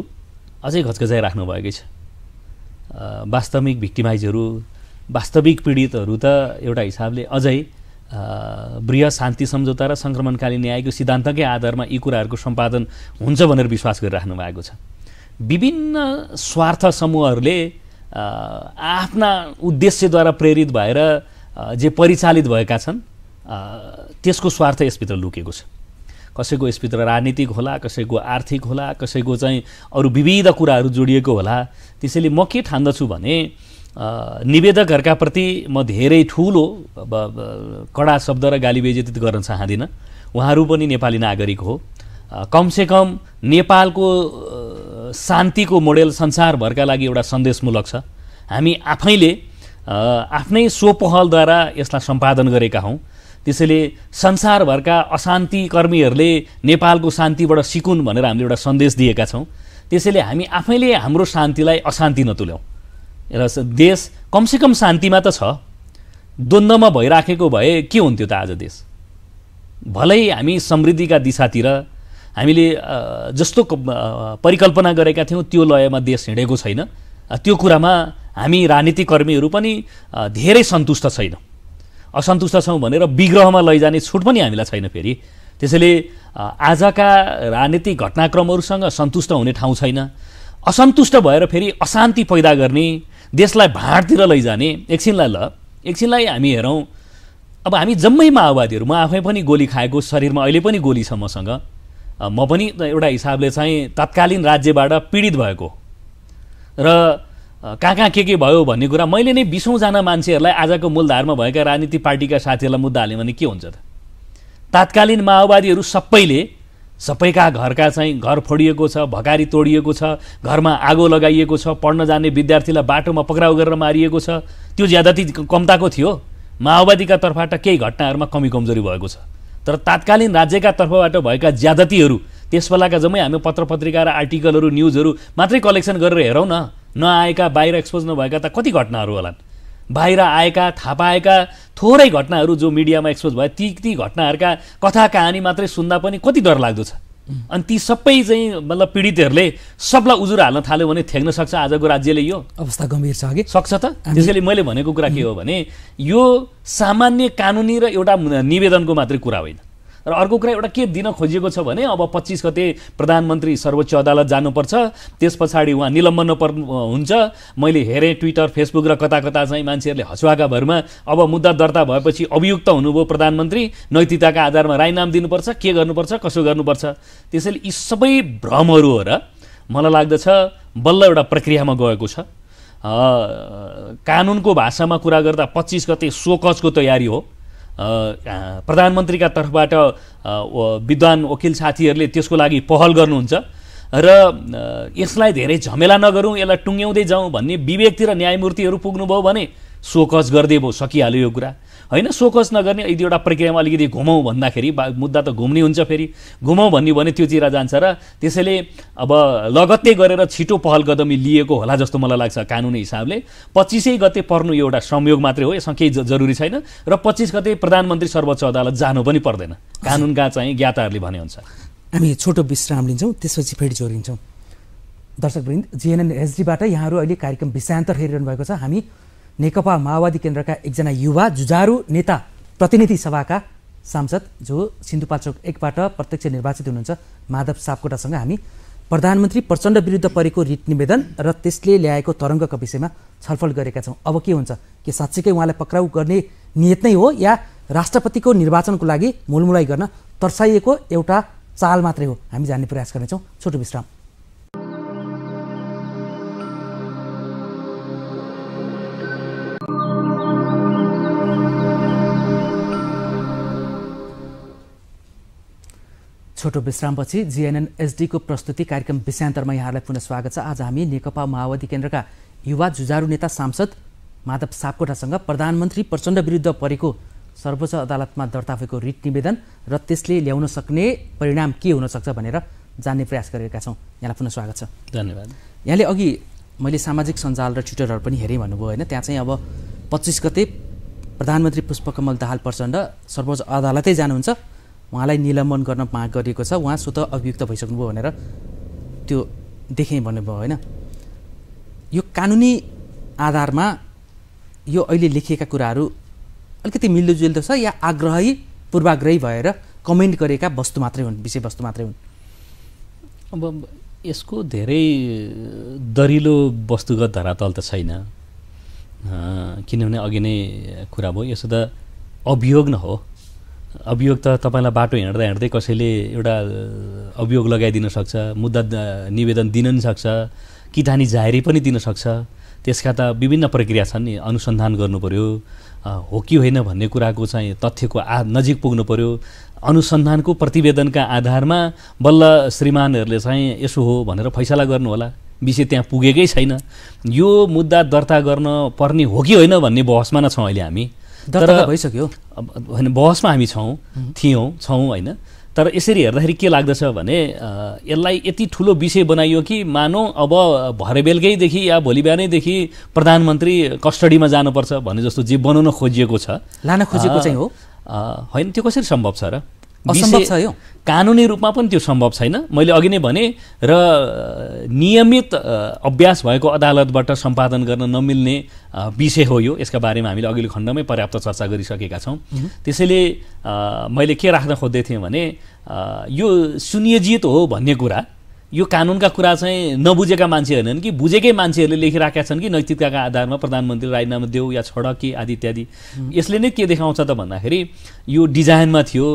Speaker 2: अझै घचघचाइराख्नु भएकै छ। वास्तविक भिक्टिमाइजहरू, वास्तविक पीडितहरू त एउटा हिसाबले अझै बृहत शान्ति सम्झौता र सङ्क्रमणकालीन न्यायको सिद्धान्तकै आधारमा यी कुराहरूको सम्पादन हुन्छ भनेर विश्वास गरिराख्नु भएको छ। विभिन्न स्वार्थ समूहहरूले आफ्ना उद्देश्यद्वारा प्रेरित भएर जे परिचालित भएका छन् त्यसको स्वार्थ यसभित्र लुकेको छ। कसैको यसभित्र राजनीतिक होला, कसैको आर्थिक होला, कसैको चाहिँ अरू विविध कुराहरू जोडिएको होला। त्यसैले म के ठान्दछु भने निवेदकहरूका प्रति म धेरै ठुलो कडा शब्द र गाली बेइज्जती गर्न चाहदिनँ। उहाँहरू पनि नेपाली नागरिक हो। कमसेकम नेपालको शान्तिको मोडेल संसारभरका लागि एउटा सन्देशमूलक छ। हामी आफैले आफ्नै स्वपहलद्वारा यसलाई सम्पादन गरेका हौँ। त्यसैले संसारभरका अशान्ति कर्मीहरूले नेपालको शान्तिबाट सिकुन् भनेर हामीले एउटा सन्देश दिएका छौँ। त्यसैले हामी आफैले हाम्रो शान्तिलाई अशान्ति नतुल्याउँ र देश कमसेकम शान्तिमा त छ। द्वन्द्वमा भइराखेको भए के हुन्थ्यो त आज देश? भलै हामी समृद्धिका दिशातिर हामीले जस्तो परिकल्पना गरेका थियौँ त्यो लयमा देश हिँडेको छैन। त्यो कुरामा हामी राजनीतिक कर्मीहरू पनि धेरै सन्तुष्ट छैनौँ। असन्तुष्ट छौँ भनेर विग्रहमा लैजाने छुट पनि हामीलाई छैन। फेरि त्यसैले आजका राजनीतिक घटनाक्रमहरूसँग सन्तुष्ट हुने ठाउँ छैन। असन्तुष्ट भएर फेरि अशान्ति पैदा गर्ने, देशलाई भाँडतिर लैजाने। एकछिनलाई हामी हेरौँ, अब हामी जम्मै माओवादीहरू, म आफै पनि गोली खाएको, शरीरमा अहिले पनि गोली छ मसँग। म पनि एउटा हिसाबले चाहिँ तत्कालीन राज्यबाट पीडित भएको र कहाँ के भयो भन्ने कुरा मैले नै 20औं जना मान्छेहरूलाई आजको मूलधारमा भएका राजनीतिक पार्टीका साथीहरूलाई मुद्दा हाल्यो भने के हुन्छ त? तत्कालीन माओवादीहरू सबैका घरका चाहिँ घर फोडिएको छ, भकारी तोडिएको छ, घरमा आगो लगाइएको छ, पढ्न जाने विद्यार्थीलाई बाटोमा पक्राउ गरेर मारिएको छ। त्यो ज्यादती कमताको थियो। माओवादीका तर्फबाट केही घटनाहरूमा कमी कमजोरी भएको छ। तर तत्कालीन राज्यका तर्फबाट भएका ज्यादतीहरू त्यसबेलाका जम्मै हामी पत्र पत्रिका र आर्टिकलहरू, न्युजहरू मात्रै कलेक्सन गरेर हेरौँ न। नआएका, बाहिर एक्सपोज नभएका त कति घटनाहरू होलान्। बाहिर आएका, थाहा पाएका थोरै घटनाहरू जो मिडियामा एक्सपोज भयो, ती घटनाहरूका कथा कहानी मात्रै सुन्दा पनि कति डर लाग्दो छ। अनि ती सबै चाहिँ मतलब पीडितहरूले सबलाई उजुर हाल्न थाल्यो भने थ्याक्न सक्छ आजको राज्यले? यो
Speaker 1: अवस्था गम्भीर छ कि
Speaker 2: सक्छ त। त्यसैले मैले भनेको कुरा के हो भने यो सामान्य कानुनी र एउटा निवेदनको मात्रै कुरा होइन। र अर्को कुरा एउटा के दिन खोजिएको छ भने अब 25 गते प्रधानमन्त्री सर्वोच्च अदालत जानुपर्छ, त्यस पछाडि उहाँ निलम्बन हुन्छ। मैले हेरेँ ट्विटर, फेसबुक र कता चाहिँ मान्छेहरूले हँसुवाका भरमा अब मुद्दा दर्ता भएपछि अभियुक्त हुनुभयो प्रधानमन्त्री, नैतिकताका आधारमा राजीनामा दिनुपर्छ, के गर्नुपर्छ, कसो गर्नुपर्छ। त्यसैले यी सबै भ्रमहरू हो र मलाई लाग्दछ बल्ल एउटा प्रक्रियामा गएको छ। कानुनको भाषामा कुरा गर्दा 25 गते सोकजको तयारी हो। प्रधानमन्त्रीका तर्फबाट विद्वान वकिल साथीहरूले त्यसको लागि पहल गर्नुहुन्छ र यसलाई धेरै झमेला नगरौँ, यसलाई टुङ्ग्याउँदै जाउँ भन्ने विवेकतिर न्यायमूर्तिहरू पुग्नुभयो भने सोकज गर्दै भयो, सकिहाल्यो यो कुरा होइन। सोकज नगर्ने यदि एउटा प्रक्रियामा अलिकति घुमौँ भन्दाखेरि मुद्दा त घुम्ने हुन्छ। फेरि घुमौँ भन्यो भने त्योतिर जान्छ र त्यसैले अब लगत्तै गरेर छिटो पहल कदमी लिएको होला जस्तो मलाई लाग्छ। कानुनी हिसाबले 25 गते पर्नु एउटा संयोग मात्रै हो, यसमा केही जरुरी छैन। र 25 गते प्रधानमन्त्री सर्वोच्च अदालत जानु पनि पर्दैन, कानुनका चाहिँ ज्ञाताहरूले भने अनुसार।
Speaker 1: हामी छोटो विश्राम लिन्छौँ, त्यसपछि फेरि जोडिन्छौँ। दर्शकवृन्द, जिएनएन एचडीबाट यहाँहरू अहिले कार्यक्रम विषयान्तर हेरिरहनु भएको छ। हामी नेकपा माओवादी केन्द्रका एकजना युवा जुझारु नेता प्रतिनिधि सभाका सांसद जो सिन्धुपाल्चोक 1बाट प्रत्यक्ष निर्वाचित हुनुहुन्छ माधव सापकोटासँग हामी प्रधानमन्त्री प्रचण्ड विरुद्ध परेको रिट निवेदन र त्यसले ल्याएको तरङ्गका विषयमा छलफल गरेका छौँ। अब के हुन्छ? के साँच्चीकै उहाँलाई पक्राउ गर्ने नियत नै हो या राष्ट्रपतिको निर्वाचनको लागि मुलमुलाई गर्न तर्साइएको एउटा चाल मात्रै हो? हामी जान्ने प्रयास गर्नेछौँ। छोटो विश्राम। छोटो विश्रामपछि जीएनएन एचडीको प्रस्तुति कार्यक्रम विषयान्तरमा यहाँलाई पुनः स्वागत छ। आज हामी नेकपा माओवादी केन्द्रका युवा जुझारु नेता सांसद माधव सापकोटासँग प्रधानमन्त्री प्रचण्ड विरुद्ध परेको सर्वोच्च अदालतमा दर्ता भएको रिट निवेदन र त्यसले ल्याउन सक्ने परिणाम के हुन सक्छ भनेर जान्ने प्रयास गरेका छौँ। यहाँलाई पुनः स्वागत छ।
Speaker 2: धन्यवाद।
Speaker 1: यहाँले अघि मैले सामाजिक सञ्जाल र ट्विटरहरू पनि हेरेँ भन्नुभयो होइन, त्यहाँ चाहिँ अब 25 गते प्रधानमन्त्री पुष्पकमल दाहाल प्रचण्ड सर्वोच्च अदालतै जानुहुन्छ, उहाँलाई निलम्बन गर्न माग गरिएको छ, उहाँ स्वतः अभियुक्त भइसक्नुभयो भनेर त्यो देखेँ भन्नुभयो होइन। यो कानुनी आधारमा यो अहिले लेखिएका कुराहरू अलिकति मिल्दोजुल्दो छ या आग्रही पूर्वाग्रही भएर कमेन्ट गरेका वस्तु मात्रै हुन्, विषयवस्तु मात्रै हुन्?
Speaker 2: अब यसको धेरै दरिलो वस्तुगत धरातल त छैन, किनभने अघि नै कुरा भयो, यसो त अभियोग न हो। अभियोग त तपाईँलाई बाटो हिँड्दा हिँड्दै कसैले एउटा अभियोग लगाइदिन सक्छ, मुद्दा निवेदन दिन नि सक्छ, किटानी जाहेरी पनि दिन सक्छ। त्यसका त विभिन्न प्रक्रिया छन् नि, अनुसन्धान गर्नु पर्यो, हो कि होइन भन्ने कुराको चाहिँ तथ्यको नजिक पुग्नु पर्यो। अनुसन्धानको प्रतिवेदनका आधारमा बल्ल श्रीमानहरूले चाहिँ यसो हो भनेर फैसला गर्नु होला, विषय त्यहाँ पुगेकै छैन। यो मुद्दा दर्ता गर्न पर्ने हो कि होइन भन्ने बहसमा न छौँ अहिले हामी।
Speaker 1: दर्ता भइसक्यो
Speaker 2: होइन, बहसमा हामी छौँ होइन। तर यसरी हेर्दाखेरि के लाग्दछ भने यसलाई यति ठुलो विषय बनाइयो कि मानौ अब भरे बेलुकैदेखि या भोलि बिहानैदेखि प्रधानमन्त्री कस्टडीमा जानुपर्छ भन्ने जस्तो जे बनाउन खोजिएको छ,
Speaker 1: लान खोजेको चाहिँ हो
Speaker 2: होइन। त्यो कसरी सम्भव छ र?
Speaker 1: असम्भव छ यो,
Speaker 2: कानुनी रूपमा पनि त्यो सम्भव छैन। मैले अघि नै भने र नियमित अभ्यास भएको अदालतबाट सम्पादन गर्न नमिल्ने विषय हो यो। यसका बारेमा हामीले अघिल्लो खण्डमै पर्याप्त चर्चा गरिसकेका छौँ। त्यसैले मैले के राख्न खोज्दै थिएँ भने यो सुनियोजित हो भन्ने कुरा, यो कानुनका कुरा चाहिँ नबुझेका मान्छे होइनन् कि बुझेकै मान्छेहरूले लेखिराखेका छन् कि नैतिकताका आधारमा प्रधानमन्त्री राजीनामा देऊ या छोड कि आदि इत्यादि। यसले नै के देखाउँछ त भन्दाखेरि यो डिजाइनमा थियो,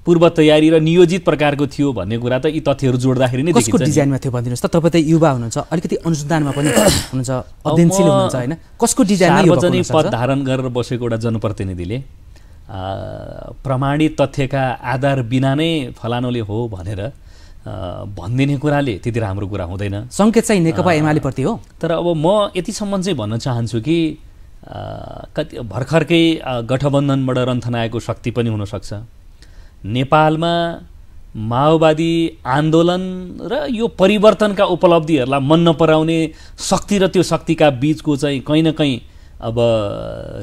Speaker 2: पूर्व तयारी र नियोजित प्रकारको थियो भन्ने कुरा त यी तथ्यहरू जोड्दाखेरि नै देखिन्छ।
Speaker 1: कसको डिजाइनमा थियो भनिदिनुहोस् त? तपाईँ त युवा हुनुहुन्छ, अलिकति अनुसन्धानमा पनि हुनुहुन्छ, अध्ययनशील हुनुहुन्छ होइन, कसको डिजाइनमा?
Speaker 2: सार्वजनिक पद धारण गरेर बसेको एउटा जनप्रतिनिधिले प्रमाणित तथ्यका आधार बिना नै फलानुले हो भनेर भनिदिने कुराले त्यति राम्रो कुरा हुँदैन।
Speaker 1: सङ्केत चाहिँ नेकपा एमाले प्रति हो।
Speaker 2: तर अब म यतिसम्म चाहिँ भन्न चाहन्छु कि कति भर्खरकै गठबन्धनबाट रन्थन आएको शक्ति पनि हुनसक्छ। नेपालमा माओवादी आन्दोलन र यो परिवर्तनका उपलब्धिहरूलाई मन नपराउने शक्ति र त्यो शक्तिका बीचको चाहिँ कहीँ न कहीँ अब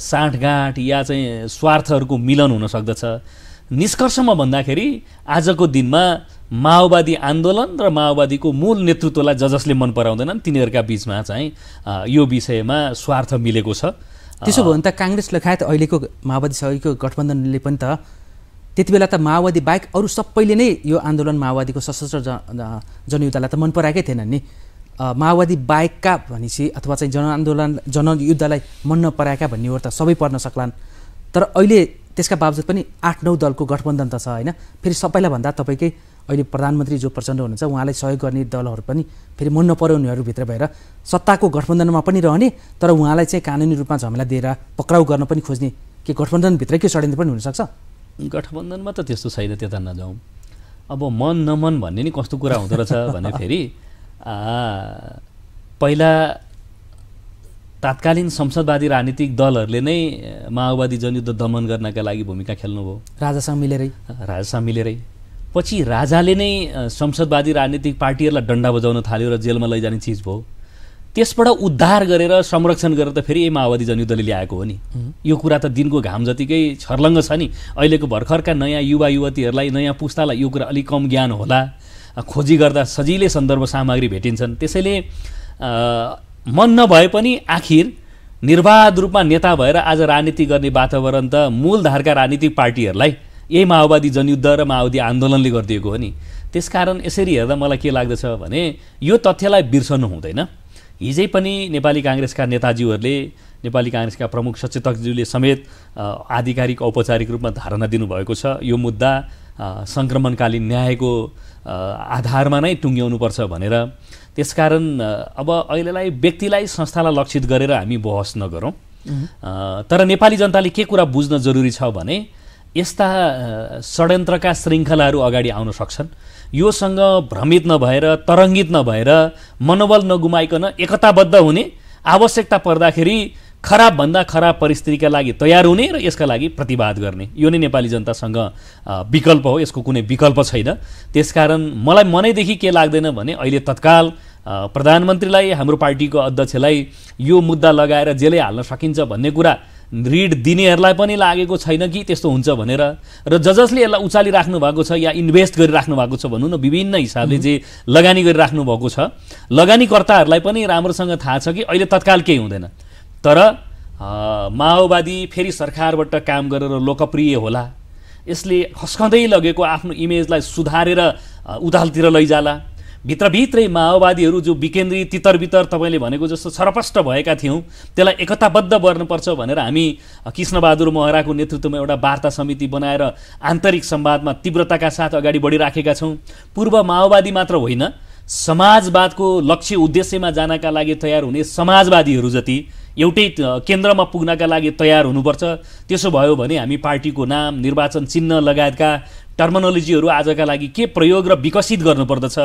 Speaker 2: साँठगाँठ या चाहिँ स्वार्थहरूको मिलन हुन सक्दछ। निष्कर्षमा भन्दाखेरि आजको दिनमा माओवादी आन्दोलन र माओवादीको मूल नेतृत्वलाई जसले मन पराउँदैनन् तिनीहरूका बीचमा चाहिँ यो विषयमा स्वार्थ मिलेको छ।
Speaker 1: त्यसो भयो भने त काङ्ग्रेस लगायत अहिलेको माओवादी सहयोगीको गठबन्धनले पनि त त्यति बेला त माओवादी बाहेक अरू सबैले नै यो आन्दोलन माओवादीको सशस्त्र जनयुद्धलाई त मन पराएकै थिएनन् नि। माओवादी बाहेकका भनेपछि अथवा चाहिँ जनयुद्धलाई मन नपराएका भन्नेहरू त सबै पर्न सक्लान्। तर अहिले त्यसका बावजुद पनि 8-9 दलको गठबन्धन त छ होइन। फेरि सबैलाई भन्दा तपाईँकै अहिले प्रधानमन्त्री जो प्रचण्ड हुनुहुन्छ उहाँलाई सहयोग गर्ने दलहरू पनि फेरि मन नपराउनेहरूभित्र भएर सत्ताको गठबन्धनमा पनि रहने, तर उहाँलाई चाहिँ कानुनी रूपमा झमेला दिएर पक्राउ गर्न पनि खोज्ने के गठबन्धनभित्रकै षड्यन्त्र पनि हुनसक्छ?
Speaker 2: गठबन्धनमा त त्यस्तो छैन, त्यता नजाउँ। अब मन नमन भन्ने नि कस्तो कुरा हुँदो रहेछ भने फेरि पहिला तात्कालीन संसदवादी राजनीतिक दलहरूले नै माओवादी जनयुद्ध दमन गर्नका लागि भूमिका खेल्नुभयो, राजासँग मिलेरै। पछि राजाले नै संसदवादी राजनीतिक पार्टीहरूलाई डन्डा बजाउन थाल्यो र जेलमा लैजाने चिज भयो। त्यसबाट उद्धार गरेर संरक्षण गरेर त फेरि माओवादी जनयुद्धले ल्याएको हो नि। यो कुरा त दिनको घाम जतिकै छर्लङ्ग छ नि। अहिलेको भर्खरका नयाँ युवा युवतीहरूलाई, नयाँ पुस्तालाई यो कुरा अलिक कम ज्ञान होला, खोजी गर्दा सजिलै सन्दर्भ सामग्री भेटिन्छन्। त्यसैले मन नभए पनि आखिर निर्वाध रूपमा नेता भएर आज राजनीति गर्ने वातावरण त मूलधारका राजनीतिक पार्टीहरूलाई यही माओवादी जनयुद्ध र माओवादी आन्दोलनले गरिदिएको हो नि। त्यसकारण यसरी हेर्दा मलाई के लाग्दछ भने यो तथ्यलाई बिर्सनु हुँदैन। हिजै पनि नेपाली काङ्ग्रेसका नेताजीहरूले, नेपाली काङ्ग्रेसका प्रमुख सचेतकज्यूले समेत आधिकारिक औपचारिक रूपमा धारणा दिनुभएको छ यो मुद्दा सङ्क्रमणकालीन न्यायको आधारमा नै टुङ्ग्याउनुपर्छ भनेर। त्यसकारण अब अहिलेलाई व्यक्तिलाई, संस्थालाई लक्षित गरेर हामी बहस नगरौँ। तर नेपाली जनताले के कुरा बुझ्न जरुरी छ भने यस्ता षड्यन्त्रका श्रृङ्खलाहरू अगाडि आउन सक्छन्। योसँग भ्रमित नभएर, तरङ्गित नभएर, मनोबल नगुमाइकन एकताबद्ध हुने, आवश्यकता पर्दाखेरि खराबभन्दा खराब परिस्थितिका लागि तयार हुने र यसका लागि प्रतिवाद गर्ने, यो नै नेपाली जनतासँग विकल्प हो। यसको कुनै विकल्प छैन। त्यसकारण मलाई मनैदेखि के लाग्दैन भने अहिले तत्काल प्रधानमन्त्रीलाई, हाम्रो पार्टीको अध्यक्षलाई यो मुद्दा लगाएर जेलै हाल्न सकिन्छ भन्ने कुरा ऋण दिनेहरूलाई पनि लागेको छैन कि त्यस्तो हुन्छ भनेर, र जसले यसलाई उचालिराख्नु भएको छ या इन्भेस्ट गरिराख्नु भएको छ भनौँ न, विभिन्न हिसाबले जे लगानी गरिराख्नु भएको छ, लगानीकर्ताहरूलाई पनि राम्रोसँग थाहा छ कि अहिले तत्काल केही हुँदैन। तर माओवादी फेरि सरकारबाट काम गरेर लोकप्रिय होला, यसले खस्कँदै लगेको आफ्नो इमेजलाई सुधारेर उतालतिर लैजाला। भित्रभित्रै माओवादीहरू जो विकेन्द्रित तितरबितर तपाईँले भनेको जस्तो छरपष्ट भएका थियौँ, त्यसलाई एकताबद्ध गर्नुपर्छ भनेर हामी कृष्णबहादुर महराको नेतृत्वमा एउटा वार्ता समिति बनाएर आन्तरिक संवादमा तीव्रताका साथ अगाडि बढिराखेका छौँ। पूर्व माओवादी मात्र होइन, समाजवादको लक्ष्य उद्देश्यमा जानका लागि तयार हुने समाजवादीहरू जति एउटै केन्द्रमा पुग्नका लागि तयार हुनुपर्छ। त्यसो भयो भने हामी पार्टीको नाम, निर्वाचन चिन्ह लगायतका टर्मिनोलोजीहरू आजका लागि के प्रयोग र विकसित गर्नुपर्दछ,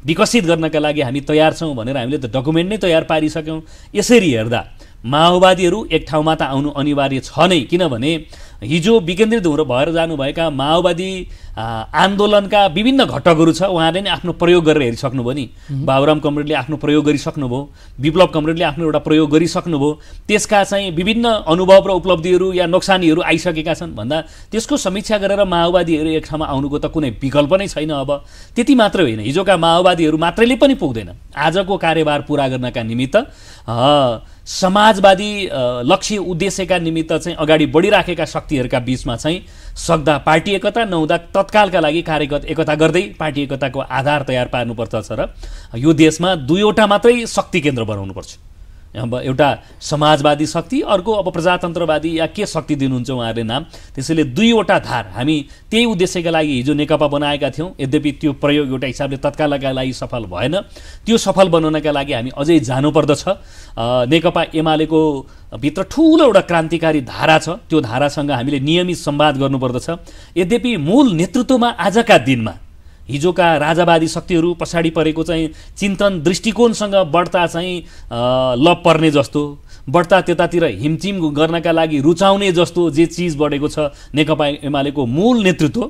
Speaker 2: विकसित गर्नका लागि हामी तयार छौँ भनेर हामीले त डकुमेन्ट नै तयार पारिसक्यौँ। यसरी हेर्दा माओवादीहरू एक ठाउँमा त आउनु अनिवार्य छ नै, किनभने हिजो विकेन्द्रित भएर जानुभएका माओवादी आन्दोलनका विभिन्न घटकहरू छ, उहाँले नै आफ्नो प्रयोग गरेर हेरिसक्नुभयो नि। बाबुराम कमरेडले आफ्नो प्रयोग गरिसक्नुभयो, विप्लव कमरेडले आफ्नो एउटा प्रयोग गरिसक्नुभयो। त्यसका चाहिँ विभिन्न अनुभव र उपलब्धिहरू या नोक्सानीहरू आइसकेका छन् भन्दा त्यसको समीक्षा गरेर माओवादीहरू एक ठाउँमा आउनुको त कुनै विकल्प नै छैन। अब त्यति मात्रै होइन, हिजोका माओवादीहरू मात्रैले पनि पुग्दैन। आजको कार्यभार पुरा गर्नका निमित्त समाजवादी लक्ष्य उद्देश्यका निमित्त चाहिँ अगाडि बढिराखेका शक्तिहरूका बीचमा चाहिँ सक्दा पार्टी एकता, नहुँदा तत्कालका लागि कार्यगत एकता गर्दै पार्टी एकताको आधार तयार पार्नुपर्छ र यो देशमा दुईवटा मात्रै शक्ति केन्द्र बनाउनुपर्छ। अब एउटा समाजवादी शक्ति, अर्को अब प्रजातन्त्रवादी या के शक्ति दिनुहुन्छ उहाँहरूले नाम। त्यसैले दुईवटा धार हामी त्यही उद्देश्यका लागि हिजो नेकपा बनाएका थियौँ। यद्यपि त्यो प्रयोग एउटा हिसाबले तत्कालका लागि सफल भएन। त्यो सफल बनाउनका लागि हामी अझै जानुपर्दछ। नेकपा एमालेको भित्र ठुलो एउटा क्रान्तिकारी धारा छ, त्यो धारासँग हामीले नियमित संवाद गर्नुपर्दछ। यद्यपि मूल नेतृत्वमा आजका दिनमा हिजोका राजावादी शक्तिहरू पछाडि परेको चाहिँ चिन्तन दृष्टिकोणसँग बढ्ता चाहिँ लप पर्ने जस्तो, बढ्ता त्यतातिर हिमचिम गर्नका लागि रुचाउने जस्तो जे चिज बढेको छ नेकपा एमालेको मूल नेतृत्व,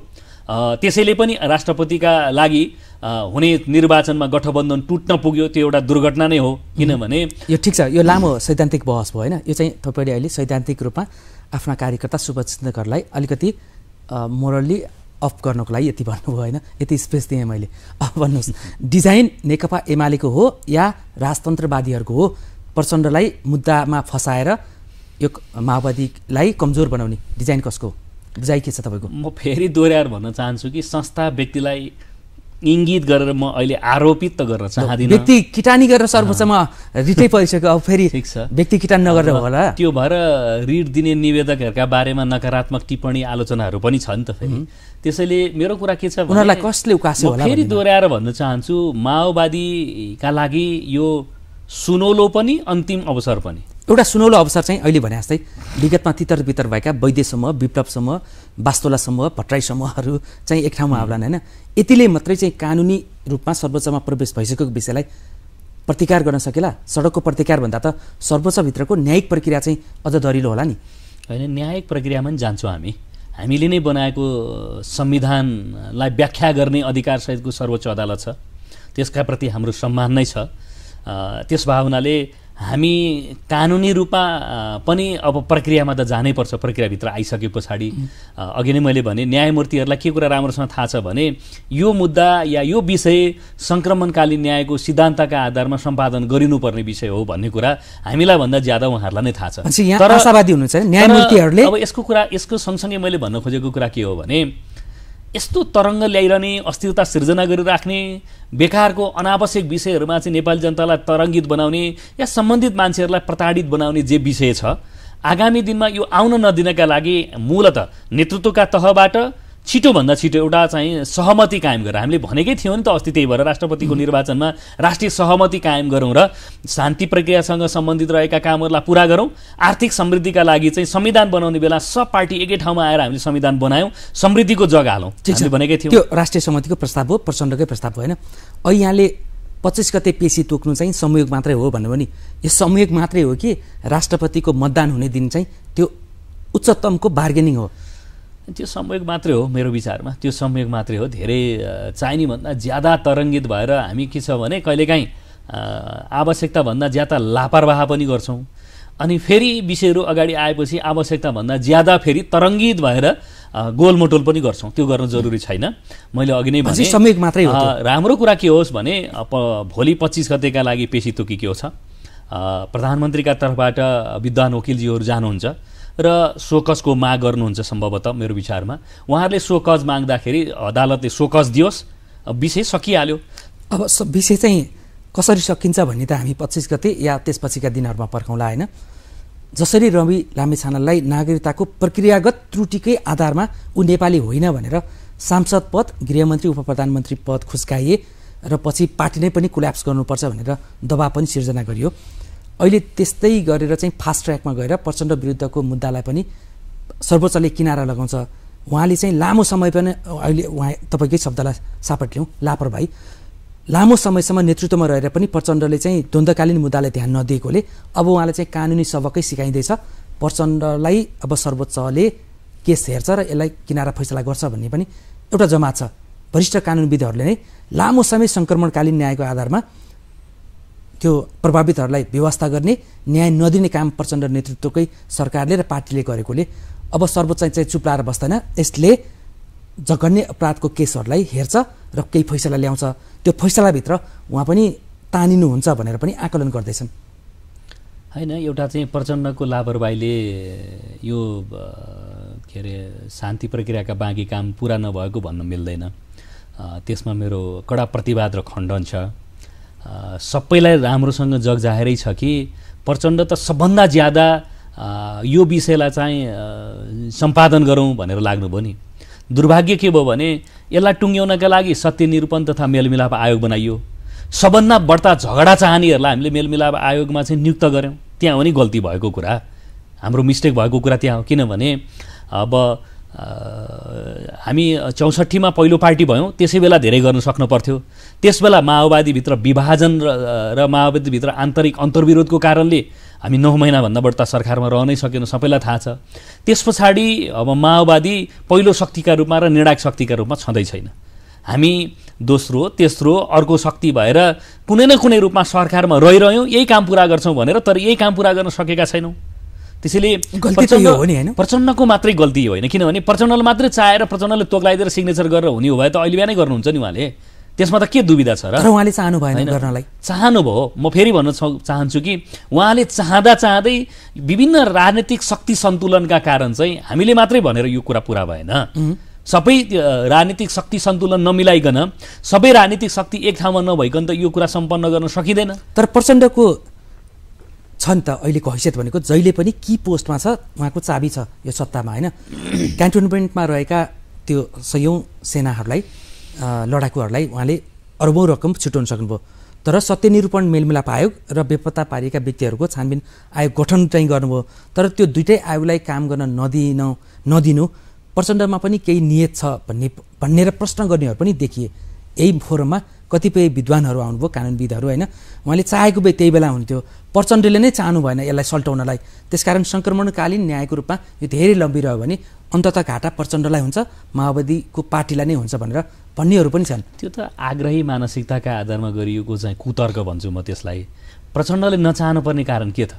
Speaker 2: त्यसैले पनि राष्ट्रपतिका लागि हुने निर्वाचनमा गठबन्धन टुट्न पुग्यो। त्यो एउटा दुर्घटना नै हो। किनभने
Speaker 1: यो ठिक छ, यो लामो सैद्धान्तिक बहस भयो होइन। यो चाहिँ तपाईँले अहिले सैद्धान्तिक रूपमा आफ्ना कार्यकर्ता शुभचिन्तकहरूलाई अलिकति मोरल्ली अफ गर्नको लागि यति भन्नुभयो होइन, यति स्पेस दिएँ मैले। अब भन्नुहोस्, डिजाइन नेकपा एमालेको हो या राजतन्त्रवादीहरूको हो? प्रचण्डलाई मुद्दामा फसाएर यो माओवादीलाई कमजोर बनाउने डिजाइन कसको? बुझाइ के छ तपाईँको?
Speaker 2: म फेरि दोहोऱ्याएर भन्न चाहन्छु कि संस्था व्यक्तिलाई इङ्गित गरेर म अहिले आरोपित त गर्न चाहदिनँ।
Speaker 1: व्यक्ति किटानी गरेर सर्वोच्चमा रिटै परिसक्यो, अब फेरि
Speaker 2: ठिक छ,
Speaker 1: व्यक्ति किटान नगरेर होला।
Speaker 2: त्यो भएर ऋण दिने निवेदकहरूका बारेमा नकारात्मक टिप्पणी आलोचनाहरू पनि छ नि त फेरि। त्यसैले मेरो कुरा के छ भने
Speaker 1: उनीहरूलाई कसले उकास्यो होला?
Speaker 2: फेरि दोहोऱ्याएर भन्न चाहन्छु, माओवादीका लागि यो सुनौलो पनि अन्तिम अवसर पनि।
Speaker 1: एउटा सुनौलो अवसर चाहिँ अहिले भने जस्तै विगतमा तितर बितर भएका वैद्य समूह, विप्लव समूह, वास्तोला समूह, भट्टराई समूहहरू चाहिँ एक ठाउँमा आउलान् होइन। यतिले मात्रै चाहिँ कानुनी रूपमा सर्वोच्चमा प्रवेश भइसकेको विषयलाई प्रतिकार गर्न सकेला? सडकको प्रतिकार भन्दा त सर्वोच्चभित्रको न्यायिक प्रक्रिया चाहिँ अझ दरिलो होला नि?
Speaker 2: होइन, न्यायिक प्रक्रियामा पनि जान्छौँ हामी। हामीले नै बनाएको संविधानलाई व्याख्या गर्ने अधिकार सहितको सर्वोच्च अदालत छ, त्यसका प्रति हाम्रो सम्मान नै छ। त्यस भावनाले हामी कानुनी रूपमा पनि अब प्रक्रियामा त जानै पर्छ। प्रक्रियाभित्र आइसके पछाडि अघि नै मैले भने न्यायमूर्तिहरूलाई के कुरा राम्रोसँग थाहा छ भने यो मुद्दा या यो विषय सङ्क्रमणकालीन न्यायको सिद्धान्तका आधारमा सम्पादन गरिनुपर्ने विषय हो भन्ने कुरा हामीलाई भन्दा ज्यादा उहाँहरूलाई नै थाहा छ।
Speaker 1: तर आशावादी हुनुहुन्छ न्यायमूर्तिहरूले।
Speaker 2: अब यसको सँगसँगै मैले भन्न खोजेको कुरा के हो भने यस्तो तरङ्ग ल्याइरहने, अस्थिरता सिर्जना गरिराख्ने, बेकारको अनावश्यक विषयहरूमा चाहिँ नेपाली जनतालाई तरङ्गित बनाउने या सम्बन्धित मान्छेहरूलाई प्रताडित बनाउने जे विषय छ, आगामी दिनमा यो आउन नदिनका लागि मूलतः नेतृत्वका तहबाट छिटोभन्दा छिटो एउटा चाहिँ सहमति कायम गरेर हामीले भनेकै थियौँ नि त अस्ति, त्यही भएर राष्ट्रपतिको निर्वाचनमा राष्ट्रिय सहमति कायम गरौँ र शान्ति प्रक्रियासँग सम्बन्धित रहेका कामहरूलाई पुरा गरौँ। आर्थिक समृद्धिका लागि चाहिँ संविधान बनाउने बेला सब पार्टी एकै ठाउँमा आएर हामीले संविधान बनायौँ, समृद्धिको जग हालौँ हामीले भनेकै थियौँ।
Speaker 1: त्यो राष्ट्रिय सहमतिको प्रस्ताव हो, प्रचण्डकै प्रस्ताव हो होइन। अहिले यहाँले 25 गते पेशी तोक्नु चाहिँ संयोग मात्रै हो भन्नु भने यो संयोग मात्रै हो कि राष्ट्रपतिको मतदान हुने दिन चाहिँ त्यो उच्चतमको बार्गेनिङ हो?
Speaker 2: त्यो संयोग मात्रै हो मेरो विचारमा, त्यो संयोग मात्रै हो। धेरै चाहिने भन्दा ज्यादा तरङ्गित भएर हामी के छ भने कहिलेकाहीँ आवश्यकताभन्दा ज्यादा लापरवाह पनि गर्छौँ, अनि फेरि विषयहरू अगाडि आएपछि आवश्यकताभन्दा ज्यादा फेरि तरङ्गित भएर गोलमटोल पनि गर्छौँ। त्यो गर्न जरुरी छैन। मैले अघि नै भने
Speaker 1: संयोग मात्रै हो।
Speaker 2: राम्रो कुरा के होस् भने भोलि 25 गतेका लागि पेशी तोकेको छ। प्रधानमन्त्रीका तर्फबाट विद्वान वकिलजीहरू जानुहुन्छ र सोकजको माग गर्नुहुन्छ सम्भवतः मेरो विचारमा। उहाँहरूले सोकज माग्दाखेरि अदालतले सोकज दियोस्, विषय सकिहाल्यो।
Speaker 1: अब विषय चाहिँ कसरी सकिन्छ भन्ने त हामी 25 गते या त्यसपछिका दिनहरूमा पर्खौँला होइन। जसरी रवि लामिछानेलाई नागरिकताको प्रक्रियागत त्रुटिकै आधारमा ऊ नेपाली होइन भनेर सांसद पद, गृहमन्त्री, उप प्रधानमन्त्री पद खुस्काइए र पछि पार्टी नै पनि कोल्याप्स गर्नुपर्छ भनेर दबाब पनि सिर्जना गरियो। अहिले त्यस्तै गरेर चाहिँ फास्ट ट्र्याकमा गएर प्रचण्ड विरुद्धको मुद्दालाई पनि सर्वोच्चले किनारा लगाउँछ। उहाँले चाहिँ लामो समय पनि अहिले उहाँ तपाईँकै शब्दलाई सापट्यौँ लापरवाही, लामो समयसम्म नेतृत्वमा रहेर पनि प्रचण्डले चाहिँ द्वन्द्वकालीन मुद्दालाई ध्यान नदिएकोले अब उहाँलाई चाहिँ कानुनी सबकै सिकाइँदैछ। प्रचण्डलाई अब सर्वोच्चले केस हेर्छ र यसलाई किनारा फैसला गर्छ भन्ने पनि एउटा जमात छ। वरिष्ठ कानुनविदहरूले नै लामो समय सङ्क्रमणकालीन न्यायको आधारमा त्यो प्रभावितहरूलाई व्यवस्था गर्ने, न्याय नदिने काम प्रचण्ड नेतृत्वकै सरकारले र पार्टीले गरेकोले अब सर्वोच्च चाहिँ चुप लाएर बस्दैन, यसले जघन्य अपराधको केसहरूलाई हेर्छ र केही फैसला ल्याउँछ। त्यो फैसलाभित्र उहाँ पनि तानिनुहुन्छ भनेर पनि आकलन गर्दैछन्।
Speaker 2: होइन, एउटा चाहिँ प्रचण्डको लापरवाहीले यो के अरे शान्ति प्रक्रियाका बाँकी काम पुरा नभएको भन्न मिल्दैन। त्यसमा मेरो कडा प्रतिवाद र खण्डन छ। सबैलाई राम्रोसँग जग जाहेरै छ कि प्रचण्ड त सबभन्दा ज्यादा यो विषयलाई चाहिँ सम्पादन गरौँ भनेर लाग्नुभयो नि। दुर्भाग्य के भयो भने यसलाई टुङ्ग्याउनका लागि सत्य निरूपण तथा मेलमिलाप आयोग बनाइयो। सबभन्दा बढ्ता झगडा चाहनेहरूलाई हामीले मेलमिलाप आयोगमा चाहिँ नियुक्त गऱ्यौँ। त्यहाँ हो नि गल्ती भएको कुरा, हाम्रो मिस्टेक भएको कुरा त्यहाँ हो। किनभने अब हामी 64मा पहिलो पार्टी भयौँ, त्यसै बेला धेरै गर्न सक्नु पर्थ्यो। त्यसबेला माओवादीभित्र विभाजन र माओवादीभित्र आन्तरिक अन्तर्विरोधको कारणले हामी 9 महिनाभन्दा बढ्ता सरकारमा रहनै सकेनौँ, सबैलाई थाहा छ। त्यस पछाडि अब माओवादी पहिलो शक्तिका रूपमा र निर्णायक शक्तिका रूपमा छँदै छैन। हामी दोस्रो तेस्रो अर्को शक्ति भएर कुनै न कुनै रूपमा सरकारमा रहिरह्यौँ, यही काम पुरा गर्छौँ भनेर, तर यही काम पुरा गर्न सकेका छैनौँ। त्यसैले प्रचण्डको मात्रै गल्ती होइन, किनभने प्रचण्डले मात्रै चाहेर प्रचण्डले तोक्लाइदिएर सिग्नेचर गरेर हुने हो भए त अहिले बिहानै गर्नुहुन्छ नि उहाँले। त्यसमा त के दुविधा छ र?
Speaker 1: उहाँले चाहनु भएन गर्नलाई।
Speaker 2: चाहनुभयो। म फेरि भन्न चाहन्छु कि उहाँले चाहँदा चाहँदै विभिन्न राजनीतिक शक्ति सन्तुलनका कारण चाहिँ हामीले मात्रै भनेर यो कुरा पुरा भएन। सबै राजनीतिक शक्ति सन्तुलन नमिलाइकन सबै राजनीतिक शक्ति एक ठाउँमा नभइकन त यो कुरा सम्पन्न गर्न सकिँदैन।
Speaker 1: तर प्रचण्डको छ नि त अहिलेको हैसियत भनेको जहिले पनि की पोस्टमा छ, उहाँको चाबी छ यो सत्तामा होइन। क्यान्टोनमेन्टमा रहेका त्यो सयौँ सेनाहरूलाई, लडाकुहरूलाई उहाँले अरबौँ रकम छुट्याउन सक्नुभयो। तर सत्य निरूपण मेलमिलाप आयोग र बेपत्ता पारिएका व्यक्तिहरूको छानबिन आयोग गठन चाहिँ गर्नुभयो। तर त्यो दुइटै आयोगलाई काम गर्न नदिनु प्रचण्डमा पनि केही नियत छ भनेर प्रश्न गर्नेहरू पनि देखिए। यही फोरममा कतिपय विद्वानहरू आउनुभयो, कानुनविदहरू होइन। उहाँले चाहेको त्यही बेला हुन्थ्यो, प्रचण्डले नै चाहनु भएन यसलाई सल्टाउनलाई। त्यसकारण सङ्क्रमणकालीन न्यायको रूपमा यो धेरै लम्बिरह्यो भने अन्ततः घाटा प्रचण्डलाई हुन्छ, माओवादीको पार्टीलाई नै हुन्छ भनेर भन्नेहरू पनि छन्।
Speaker 2: त्यो त आग्रही मानसिकताका आधारमा गरिएको चाहिँ कुतर्क भन्छु म त्यसलाई। प्रचण्डले नचाहनु पर्ने कारण के त?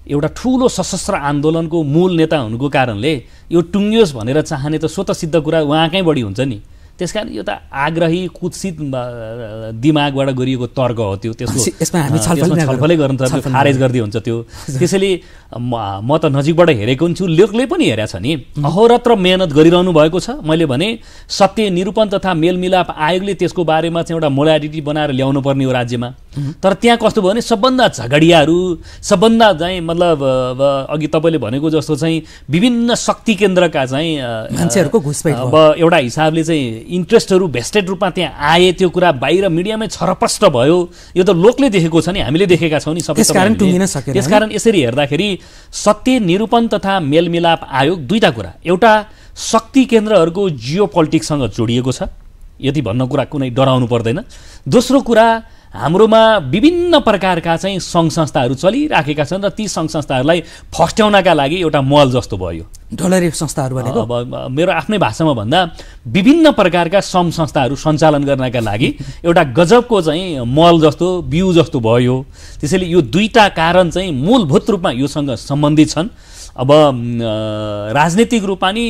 Speaker 2: एउटा ठुलो सशस्त्र आन्दोलनको मूल नेता हुनुको कारणले यो टुङ्गियोस् भनेर चाहने त स्वतः सिद्ध कुरा उहाँकै बढी हुन्छ नि। त्यसकारण यो त आग्रही कुत्सित दिमागबाट गरिएको तर्क हो त्यो।
Speaker 1: यसमा हामी
Speaker 2: छलफलै गर्न त खारेज गर्दै हुन्छ त्यो। त्यसैले म त नजिकबाट हेरेको छु, लोकले पनि हेरेको छ नि, अहोरात्र मेहनत गरिरहनु भएको छ। मैले भने सत्य निरूपण तथा मेलमिलाप आयोगले त्यसको बारेमा चाहिँ एउटा मोडालिटी बनाएर ल्याउनु पर्ने हो राज्यमा। तर त्यहाँ कस्तो भयो भने सबभन्दा झगडियाहरू, सबभन्दा चाहिँ मतलब अघि तपाईँले भनेको जस्तो चाहिँ विभिन्न शक्ति केन्द्रका चाहिँ
Speaker 1: मान्छेहरूको घुसपैठ
Speaker 2: अब एउटा हिसाबले चाहिँ इन्ट्रेस्टहरू भेस्टेड रूपमा त्यहाँ आए, त्यो कुरा बाहिर मिडियामै छरप्रष्ट भयो। यो त लोकले देखेको छ नि, हामीले देखेका छौँ नि सबै। त्यसकारण यसरी हेर्दाखेरि सत्य निरूपण तथा मेलमिलाप आयोग दुईटा कुरा, एउटा शक्ति केन्द्रहरूको जियो पोलिटिक्ससँग जोडिएको छ, यति भन्न कुरा कुनै डराउनु पर्दैन। दोस्रो कुरा हाम्रोमा विभिन्न प्रकारका चाहिँ सङ्घ संस्थाहरू चलिराखेका छन् र ती सङ्घ संस्थाहरूलाई फस्ट्याउनका लागि एउटा मल जस्तो भयो।
Speaker 1: ढलरी संस्थाहरू भनेको
Speaker 2: अब मेरो आफ्नै भाषामा भन्दा विभिन्न प्रकारका सङ्घ संस्थाहरू सञ्चालन गर्नका लागि एउटा गजबको चाहिँ मल जस्तो बिउ जस्तो भयो। त्यसैले यो दुईटा कारण चाहिँ मूलभूत रूपमा योसँग सम्बन्धित छन्। अब राजनीतिक रूपमा नि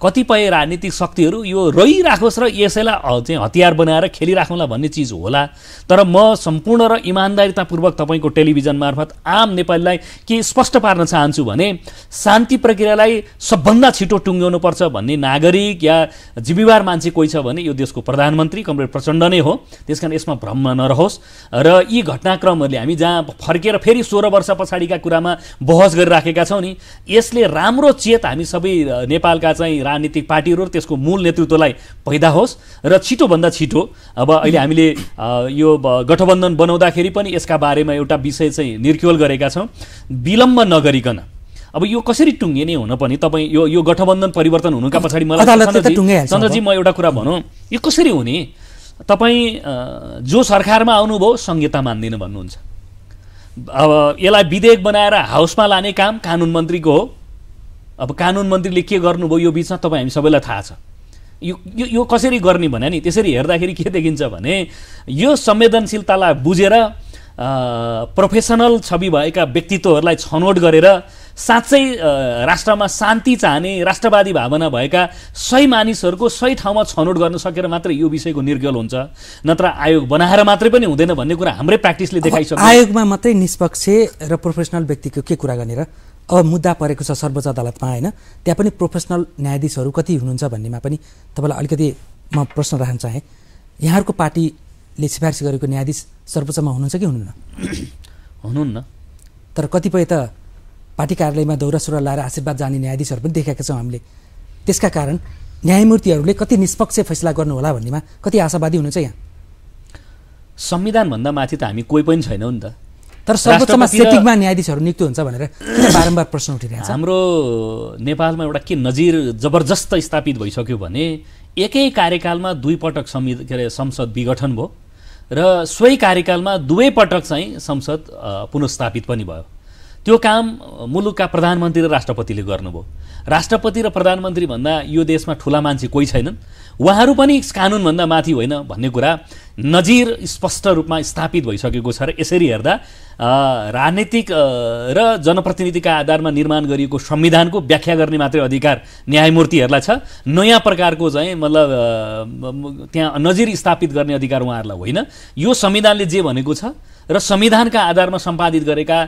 Speaker 2: कतिपय राजनीतिक शक्तिहरू यो रहिराखोस् र यसैलाई चाहिँ हतियार बनाएर खेलिराखौँला भन्ने चिज होला। तर म सम्पूर्ण र इमान्दारितापूर्वक तपाईँको टेलिभिजन मार्फत आम नेपालीलाई के स्पष्ट पार्न चाहन्छु भने शान्ति प्रक्रियालाई सबभन्दा छिटो टुङ्ग्याउनुपर्छ भन्ने नागरिक या जिम्मेवार मान्छे कोही छ भने यो देशको प्रधानमन्त्री कमरेड प्रचण्ड नै हो। त्यसकारण यसमा भ्रम नरहोस् र यी घटनाक्रमहरूले हामी जहाँ फर्केर फेरि 16 वर्ष पछाडिका कुरामा बहस गरिराखेका छौँ नि, यसले राम्रो चेत हामी सबै नेपालका चाहिँ राजनीतिक पार्टीहरू र त्यसको मूल नेतृत्वलाई पैदा होस् र छिटोभन्दा छिटो। अब अहिले हामीले यो गठबन्धन बनाउँदाखेरि पनि यसका बारेमा एउटा विषय चाहिँ निर्क्योल गरेका छौँ, विलम्ब नगरिकन। अब यो कसरी टुङ्गिने हुन पनि तपाईँ यो गठबन्धन परिवर्तन हुनुका पछाडि मलाई चन्द्रजी म एउटा कुरा भनौँ, यो कसरी हुने? तपाईँ जो सरकारमा आउनुभयो संहिता मान्दिनँ भन्नुहुन्छ। अब यसलाई विधेयक बनाएर हाउसमा लाने काम कानुन मन्त्रीको हो। अब कानुन मन्त्रीले के गर्नुभयो यो बिचमा तपाईँ हामी सबैलाई थाहा छ। यो कसरी गर्ने भने नि त्यसरी हेर्दाखेरि के देखिन्छ भने यो संवेदनशीलतालाई बुझेर प्रोफेसनल छवि भएका व्यक्तित्वहरूलाई छनौट गरेर साँच्चै राष्ट्रमा शान्ति चाहने राष्ट्रवादी भावना भएका सही मानिसहरूको सही ठाउँमा छनौट गर्न सकेर मात्रै यो विषयको निर्गल हुन्छ, नत्र आयोग बनाएर मात्रै पनि हुँदैन भन्ने कुरा हाम्रै प्र्याक्टिसले देखाइसक्यो।
Speaker 1: आयोगमा मात्रै निष्पक्ष र प्रोफेसनल व्यक्तिको के कुरा गर्ने र अब मुद्दा परेको छ सर्वोच्च अदालतमा होइन, त्यहाँ पनि प्रोफेसनल न्यायाधीशहरू कति हुनुहुन्छ भन्नेमा पनि तपाईँलाई अलिकति म प्रश्न राख्न चाहेँ। यहाँहरूको पार्टीले सिफारिस गरेको न्यायाधीश सर्वोच्चमा हुनुहुन्छ कि हुनुहुन्न?
Speaker 2: हुनुहुन्न।
Speaker 1: तर कतिपय त पार्टी कार्यालयमा दौरा सुरुवाल लाएर आशीर्वाद जाने न्यायाधीशहरू पनि देखेका छौँ हामीले। त्यसका कारण न्यायमूर्तिहरूले कति निष्पक्ष फैसला गर्नुहोला भन्नेमा कति आशावादी हुनुहुन्छ यहाँ?
Speaker 2: संविधानभन्दा माथि त हामी कोही पनि छैनौँ नि त।
Speaker 1: तर सर्वोच्चमा सेटिङमा न्यायाधीशहरू नियुक्त हुन्छ भनेर बारम्बार प्रश्न उठिरहेको छ।
Speaker 2: हाम्रो नेपालमा एउटा के नजिर जबरजस्त स्थापित भइसक्यो भने एकै कार्यकालमा 2 पटक संसद विघटन भयो र सोही कार्यकालमा 2 पटक चाहिँ संसद पुनर्स्थापित पनि भयो। त्यो काम मुलुकका प्रधानमन्त्री र राष्ट्रपतिले गर्नुभयो। राष्ट्रपति र प्रधानमन्त्री भन्दा यो देशमा ठुला मान्छे कोही छैनन्, उहाँहरू पनि कानुनभन्दा माथि होइन भन्ने कुरा नजिर स्पष्ट रूपमा स्थापित भइसकेको छ। र यसरी हेर्दा राजनीतिक र जनप्रतिनिधिका आधारमा निर्माण गरिएको संविधानको व्याख्या गर्ने मात्रै अधिकार न्यायमूर्तिहरूलाई छ। नयाँ प्रकारको चाहिँ मतलब त्यहाँ नजिर स्थापित गर्ने अधिकार उहाँहरूलाई होइन। यो संविधानले जे भनेको छ र संविधानका आधारमा सम्पादित गरेका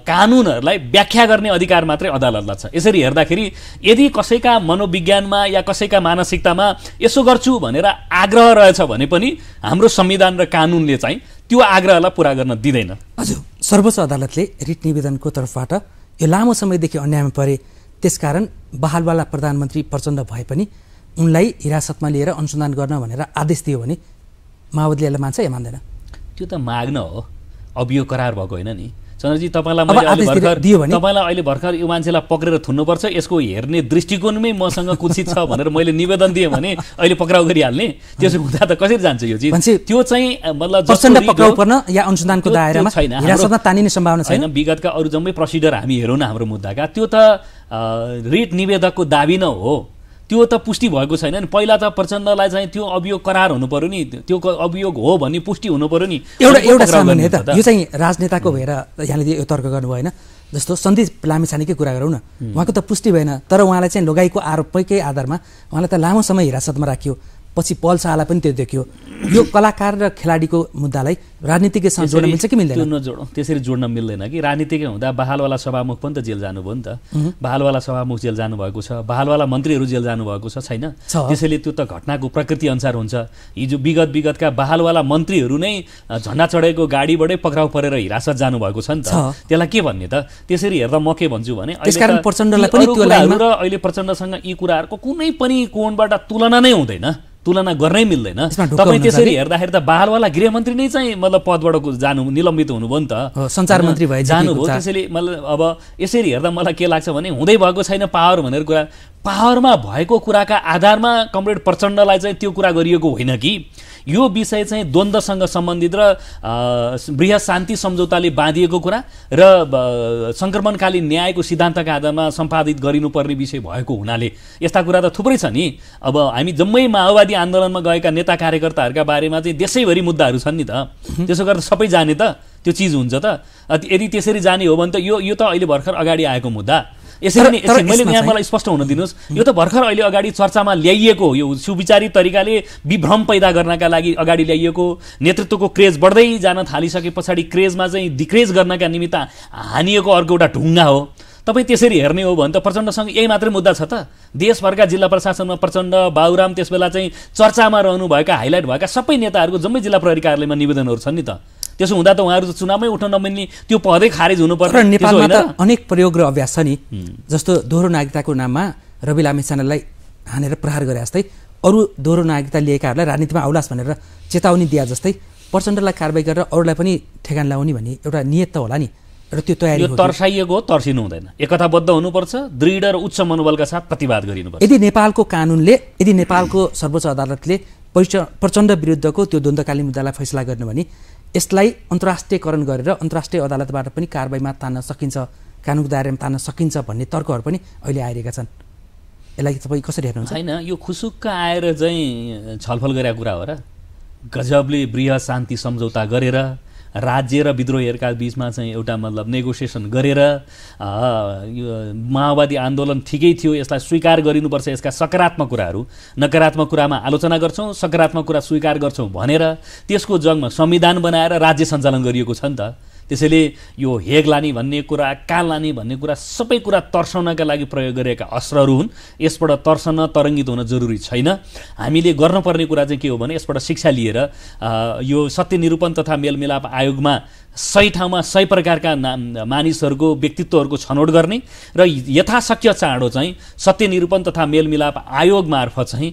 Speaker 2: कानुनहरूलाई व्याख्या गर्ने अधिकार मात्रै अदालतलाई छ। यसरी हेर्दाखेरि यदि कसैका मनोविज्ञानमा या कसैका मानसिकतामा यसो गर्छु भनेर आग्रह रहेछ भने पनि हाम्रो संविधान र कानुनले चाहिँ त्यो आग्रहलाई पुरा गर्न दिँदैन।
Speaker 1: हजुर, सर्वोच्च अदालतले रिट निवेदनको तर्फबाट यो लामो समयदेखि अन्यायमा परे, त्यसकारण बहालवाला प्रधानमन्त्री प्रचण्ड भए पनि उनलाई हिरासतमा लिएर अनुसन्धान गर्न भनेर आदेश दियो भने माओवादीले यसलाई मान्छ या मान्दैन?
Speaker 2: त्यो त माग्न हो, अभियोग करार भएको होइन नि चन्द्रजी। तपाईँलाई अहिले भर्खर यो मान्छेलाई पक्रेर थुन्नुपर्छ, यसको हेर्ने दृष्टिकोणमै मसँग कुचित छ भनेर मैले निवेदन दिएँ भने अहिले पक्राउ गरिहाल्ने, त्यसो हुँदा त कसरी जान्छ यो चिज? त्यो चाहिँ मतलब
Speaker 1: पक्राउ पर्न या अनुसन्धानको दायरामा छैन, हिरासतमा तानिने सम्भावना छैन।
Speaker 2: विगतका अरू जम्मै प्रोसिडर हामी हेरौँ न हाम्रो मुद्दाका, त्यो त रिट निवेदकको दाबी न हो, त्यो त पुष्टि भएको छैन नि। पहिला त प्रचण्डलाई चाहिँ त्यो अभियोग करार हुनु पर्यो नि, त्यो अभियोग हो भन्ने पुष्टि हुनु पर्यो नि।
Speaker 1: एउटा सामान्य त यो चाहिँ राजनेताको भएर यहाँले यो तर्क गर्नु भएन। जस्तो सन्दीप लामिछानेकै कुरा गरौँ न, उहाँको त पुष्टि भएन, तर उहाँलाई चाहिँ लगाइको आरोपकै आधारमा उहाँलाई त लामो समय हिरासतमा राखियो। पछि पल शाहलाई पनि त्यो देखियो। यो कलाकार र खेलाडीको मुद्दालाई राजनीतिकसँग जोड्न मिल्छ कि मिल्दैन?
Speaker 2: नजोडौँ, त्यसरी जोड्न मिल्दैन कि। राजनीतिकै हुँदा बहालवाला सभामुख पनि त जेल जानुभयो नि त। बहालवाला सभामुख जेल जानुभएको छ, बहालवाला मन्त्रीहरू जेल जानुभएको छ, छैन? त्यसैले त्यो त घटनाको प्रकृति अनुसार हुन्छ। हिजो विगतका बहालवाला मन्त्रीहरू नै झन्डा चढेको गाडीबाटै पक्राउ परेर हिरासत जानुभएको छ नि त। त्यसलाई के भन्ने त? त्यसरी हेर्दा म के भन्छु भने
Speaker 1: त्यसकारण प्रचण्डलाई पनि त्यो लाइनमा
Speaker 2: र अहिले प्रचण्डसँग यी कुराहरूको कुनै पनि कोणबाट तुलना नै हुँदैन, तुलना गर्नै मिल्दैन। तपाईँ त्यसरी हेर्दाखेरि त बहालवाला गृहमन्त्री नै चाहिँ मतलब पदबाट निलम्बित हुनुभयो नि त,
Speaker 1: सञ्चार मन्त्री भए
Speaker 2: जानुभयो। त्यसैले मतलब अब यसरी हेर्दा मलाई के लाग्छ भने हुँदै भएको छैन पावर भनेर कुरा। पावरमा भएको कुराका आधारमा कमरेड प्रचण्डलाई चाहिँ त्यो कुरा गरिएको होइन कि। यो विषय चाहिँ द्वन्द्वसँग सम्बन्धित र बृहत शान्ति सम्झौताले बाँधिएको कुरा र सङ्क्रमणकालीन न्यायको सिद्धान्तका आधारमा सम्पादित गरिनुपर्ने विषय भएको हुनाले यस्ता कुरा त थुप्रै छ नि। अब हामी जम्मै माओवादी आन्दोलनमा गएका नेता कार्यकर्ताहरूका बारेमा चाहिँ देशैभरि मुद्दाहरू छन् नि त। त्यसो गर्दा सबै जाने त त्यो चिज हुन्छ त? यदि त्यसरी जाने हो भने त यो त अहिले भर्खर अगाडि आएको मुद्दा। यसरी मैले यहाँ मलाई स्पष्ट हुन दिनुहोस्, यो त भर्खर अहिले अगाडि चर्चामा ल्याइएको, यो सुविचारित तरिकाले विभ्रम पैदा गर्नका लागि अगाडि ल्याइएको, नेतृत्वको क्रेज बढ्दै जान थालिसके पछाडि क्रेजमा चाहिँ डिक्रेज गर्नका निमित्त हानिएको अर्को एउटा ढुङ्गा हो। तपाईँ त्यसरी हेर्ने हो भने त प्रचण्डसँग यही मात्रै मुद्दा छ त। देशभरका जिल्ला प्रशासनमा प्रचण्ड, बाबुराम, त्यसबेला चाहिँ चर्चामा रहनुभएका हाइलाइट भएका सबै नेताहरूको जम्मै जिल्ला प्रहरी कार्यालयमा निवेदनहरू छन् नि त। त्यसो हुँदा त उहाँहरू चुनावमै उठ्न नमिल्ने, त्यो पदै खारेज हुनुपर्छ।
Speaker 1: नेपालमा त अनेक प्रयोग र अभ्यास छ नि, जस्तो दोहोरो नागरिकताको नाममा रवि लामिछानेलाई हानेर प्रहार गरे जस्तै अरू दोहोरो नागरिकता लिएकाहरूलाई राजनीतिमा आउलास् भनेर चेतावनी दिए जस्तै प्रचण्डलाई कारबाही गरेर अरूलाई पनि ठेगान ल्याउने भन्ने एउटा नियत त होला नि, र त्यो तयारी
Speaker 2: हो। तर्साइएको हो, तर्सिनु हुँदैन। एकताबद्ध हुनुपर्छ, दृढ र उच्च मनोबलका साथ प्रतिवाद गरिनुपर्छ।
Speaker 1: यदि नेपालको कानुनले, यदि नेपालको सर्वोच्च अदालतले प्रचण्ड विरुद्धको त्यो द्वन्द्वकालीन मुद्दालाई फैसला गर्ने भने यसलाई अन्तर्राष्ट्रियकरण गरेर अन्तर्राष्ट्रिय अदालतबाट पनि कारबाहीमा तान्न सकिन्छ, कानुनको दायरामा तान्न सकिन्छ भन्ने तर्कहरू पनि अहिले आइरहेका छन्। यसलाई तपाईँ कसरी हेर्नुहुन्छ?
Speaker 2: होइन, यो खुसुक्क आएर चाहिँ छलफल गरेका कुरा हो र? गजबले बृहत शान्ति सम्झौता गरेर राज्य र विद्रोहीहरूका बिचमा चाहिँ एउटा मतलब नेगोसिएसन गरेर यो माओवादी आन्दोलन ठिकै थियो, यसलाई स्वीकार गरिनुपर्छ, यसका सकारात्मक कुराहरू, नकारात्मक कुरामा आलोचना गर्छौँ, सकारात्मक कुरा स्वीकार गर्छौँ भनेर त्यसको जगमा संविधान बनाएर राज्य सञ्चालन गरिएको छ नि त। त्यसैले यो हेग लाने भन्ने कुरा, काल लाने भन्ने कुरा सबै कुरा तर्साउनका लागि प्रयोग गरेका अस्त्रहरू हुन्। यसबाट तर्सन, तरङ्गित हुन जरुरी छैन। हामीले गर्नुपर्ने कुरा चाहिँ के हो भने यसबाट शिक्षा लिएर यो सत्य निरूपण तथा मेलमिलाप आयोगमा 100 ठाउँमा 100 प्रकारका मानिसहरूको व्यक्तित्वहरूको छनौट गर्ने र यथाशक्य चाँडो चाहिँ सत्य निरूपण तथा मेलमिलाप आयोग मार्फत चाहिँ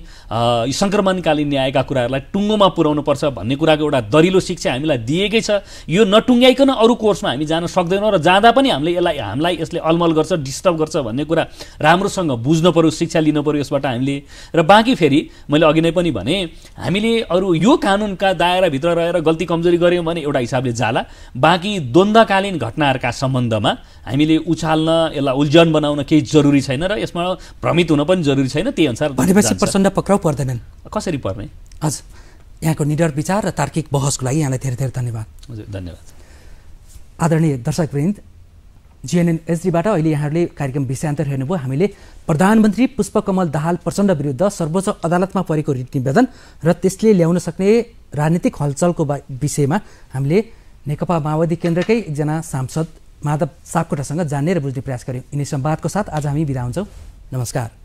Speaker 2: सङ्क्रमणकालीन न्यायका कुराहरूलाई टुङ्गोमा पुर्याउनुपर्छ भन्ने कुराको एउटा दरिलो शिक्षा हामीलाई दिएकै छ। यो नटुङ्ग्याइकन अरू कोर्समा हामी जान सक्दैनौँ र जाँदा पनि हामीलाई यसले अलमल गर्छ, डिस्टर्ब गर्छ भन्ने कुरा राम्रोसँग बुझ्नु पर्यो, शिक्षा लिनु पर्यो यसबाट हामीले। र बाँकी फेरि मैले अघि नै पनि भने हामीले अरू यो कानुनका दायराभित्र रहेर गल्ती कमजोरी गऱ्यौँ भने एउटा हिसाबले जाला, बाँकी द्वन्द्वकालीन घटनाहरूका सम्बन्धमा हामीले उछाल्न, यसलाई उल्झन बनाउन केही जरुरी छैन र यसमा भ्रमित हुन पनि जरुरी छैन। त्यही अनुसार
Speaker 1: भनेपछि प्रचण्ड पक्राउ पर्दैनन्?
Speaker 2: कसरी पर्ने?
Speaker 1: हजुर, यहाँको निडर विचार र तार्किक बहसको लागि यहाँलाई धेरै धेरै धन्यवाद।
Speaker 2: हजुर, धन्यवाद।
Speaker 1: आदरणीय दर्शकवृन्द, जिएनएन एचडीबाट अहिले यहाँहरूले कार्यक्रम विषयान्तर हेर्नुभयो। हामीले प्रधानमन्त्री पुष्पकमल दाहाल प्रचण्ड विरुद्ध सर्वोच्च अदालतमा परेको रिट निवेदन र त्यसले ल्याउन सक्ने राजनीतिक हलचलको विषयमा हामीले नेकपा माओवादी केन्द्रकै एकजना सांसद माधव सापकोटासँग जान्ने र बुझ्ने प्रयास गर्यौँ। यिनी संवादको साथ आज हामी बिदा हुन्छौँ। नमस्कार।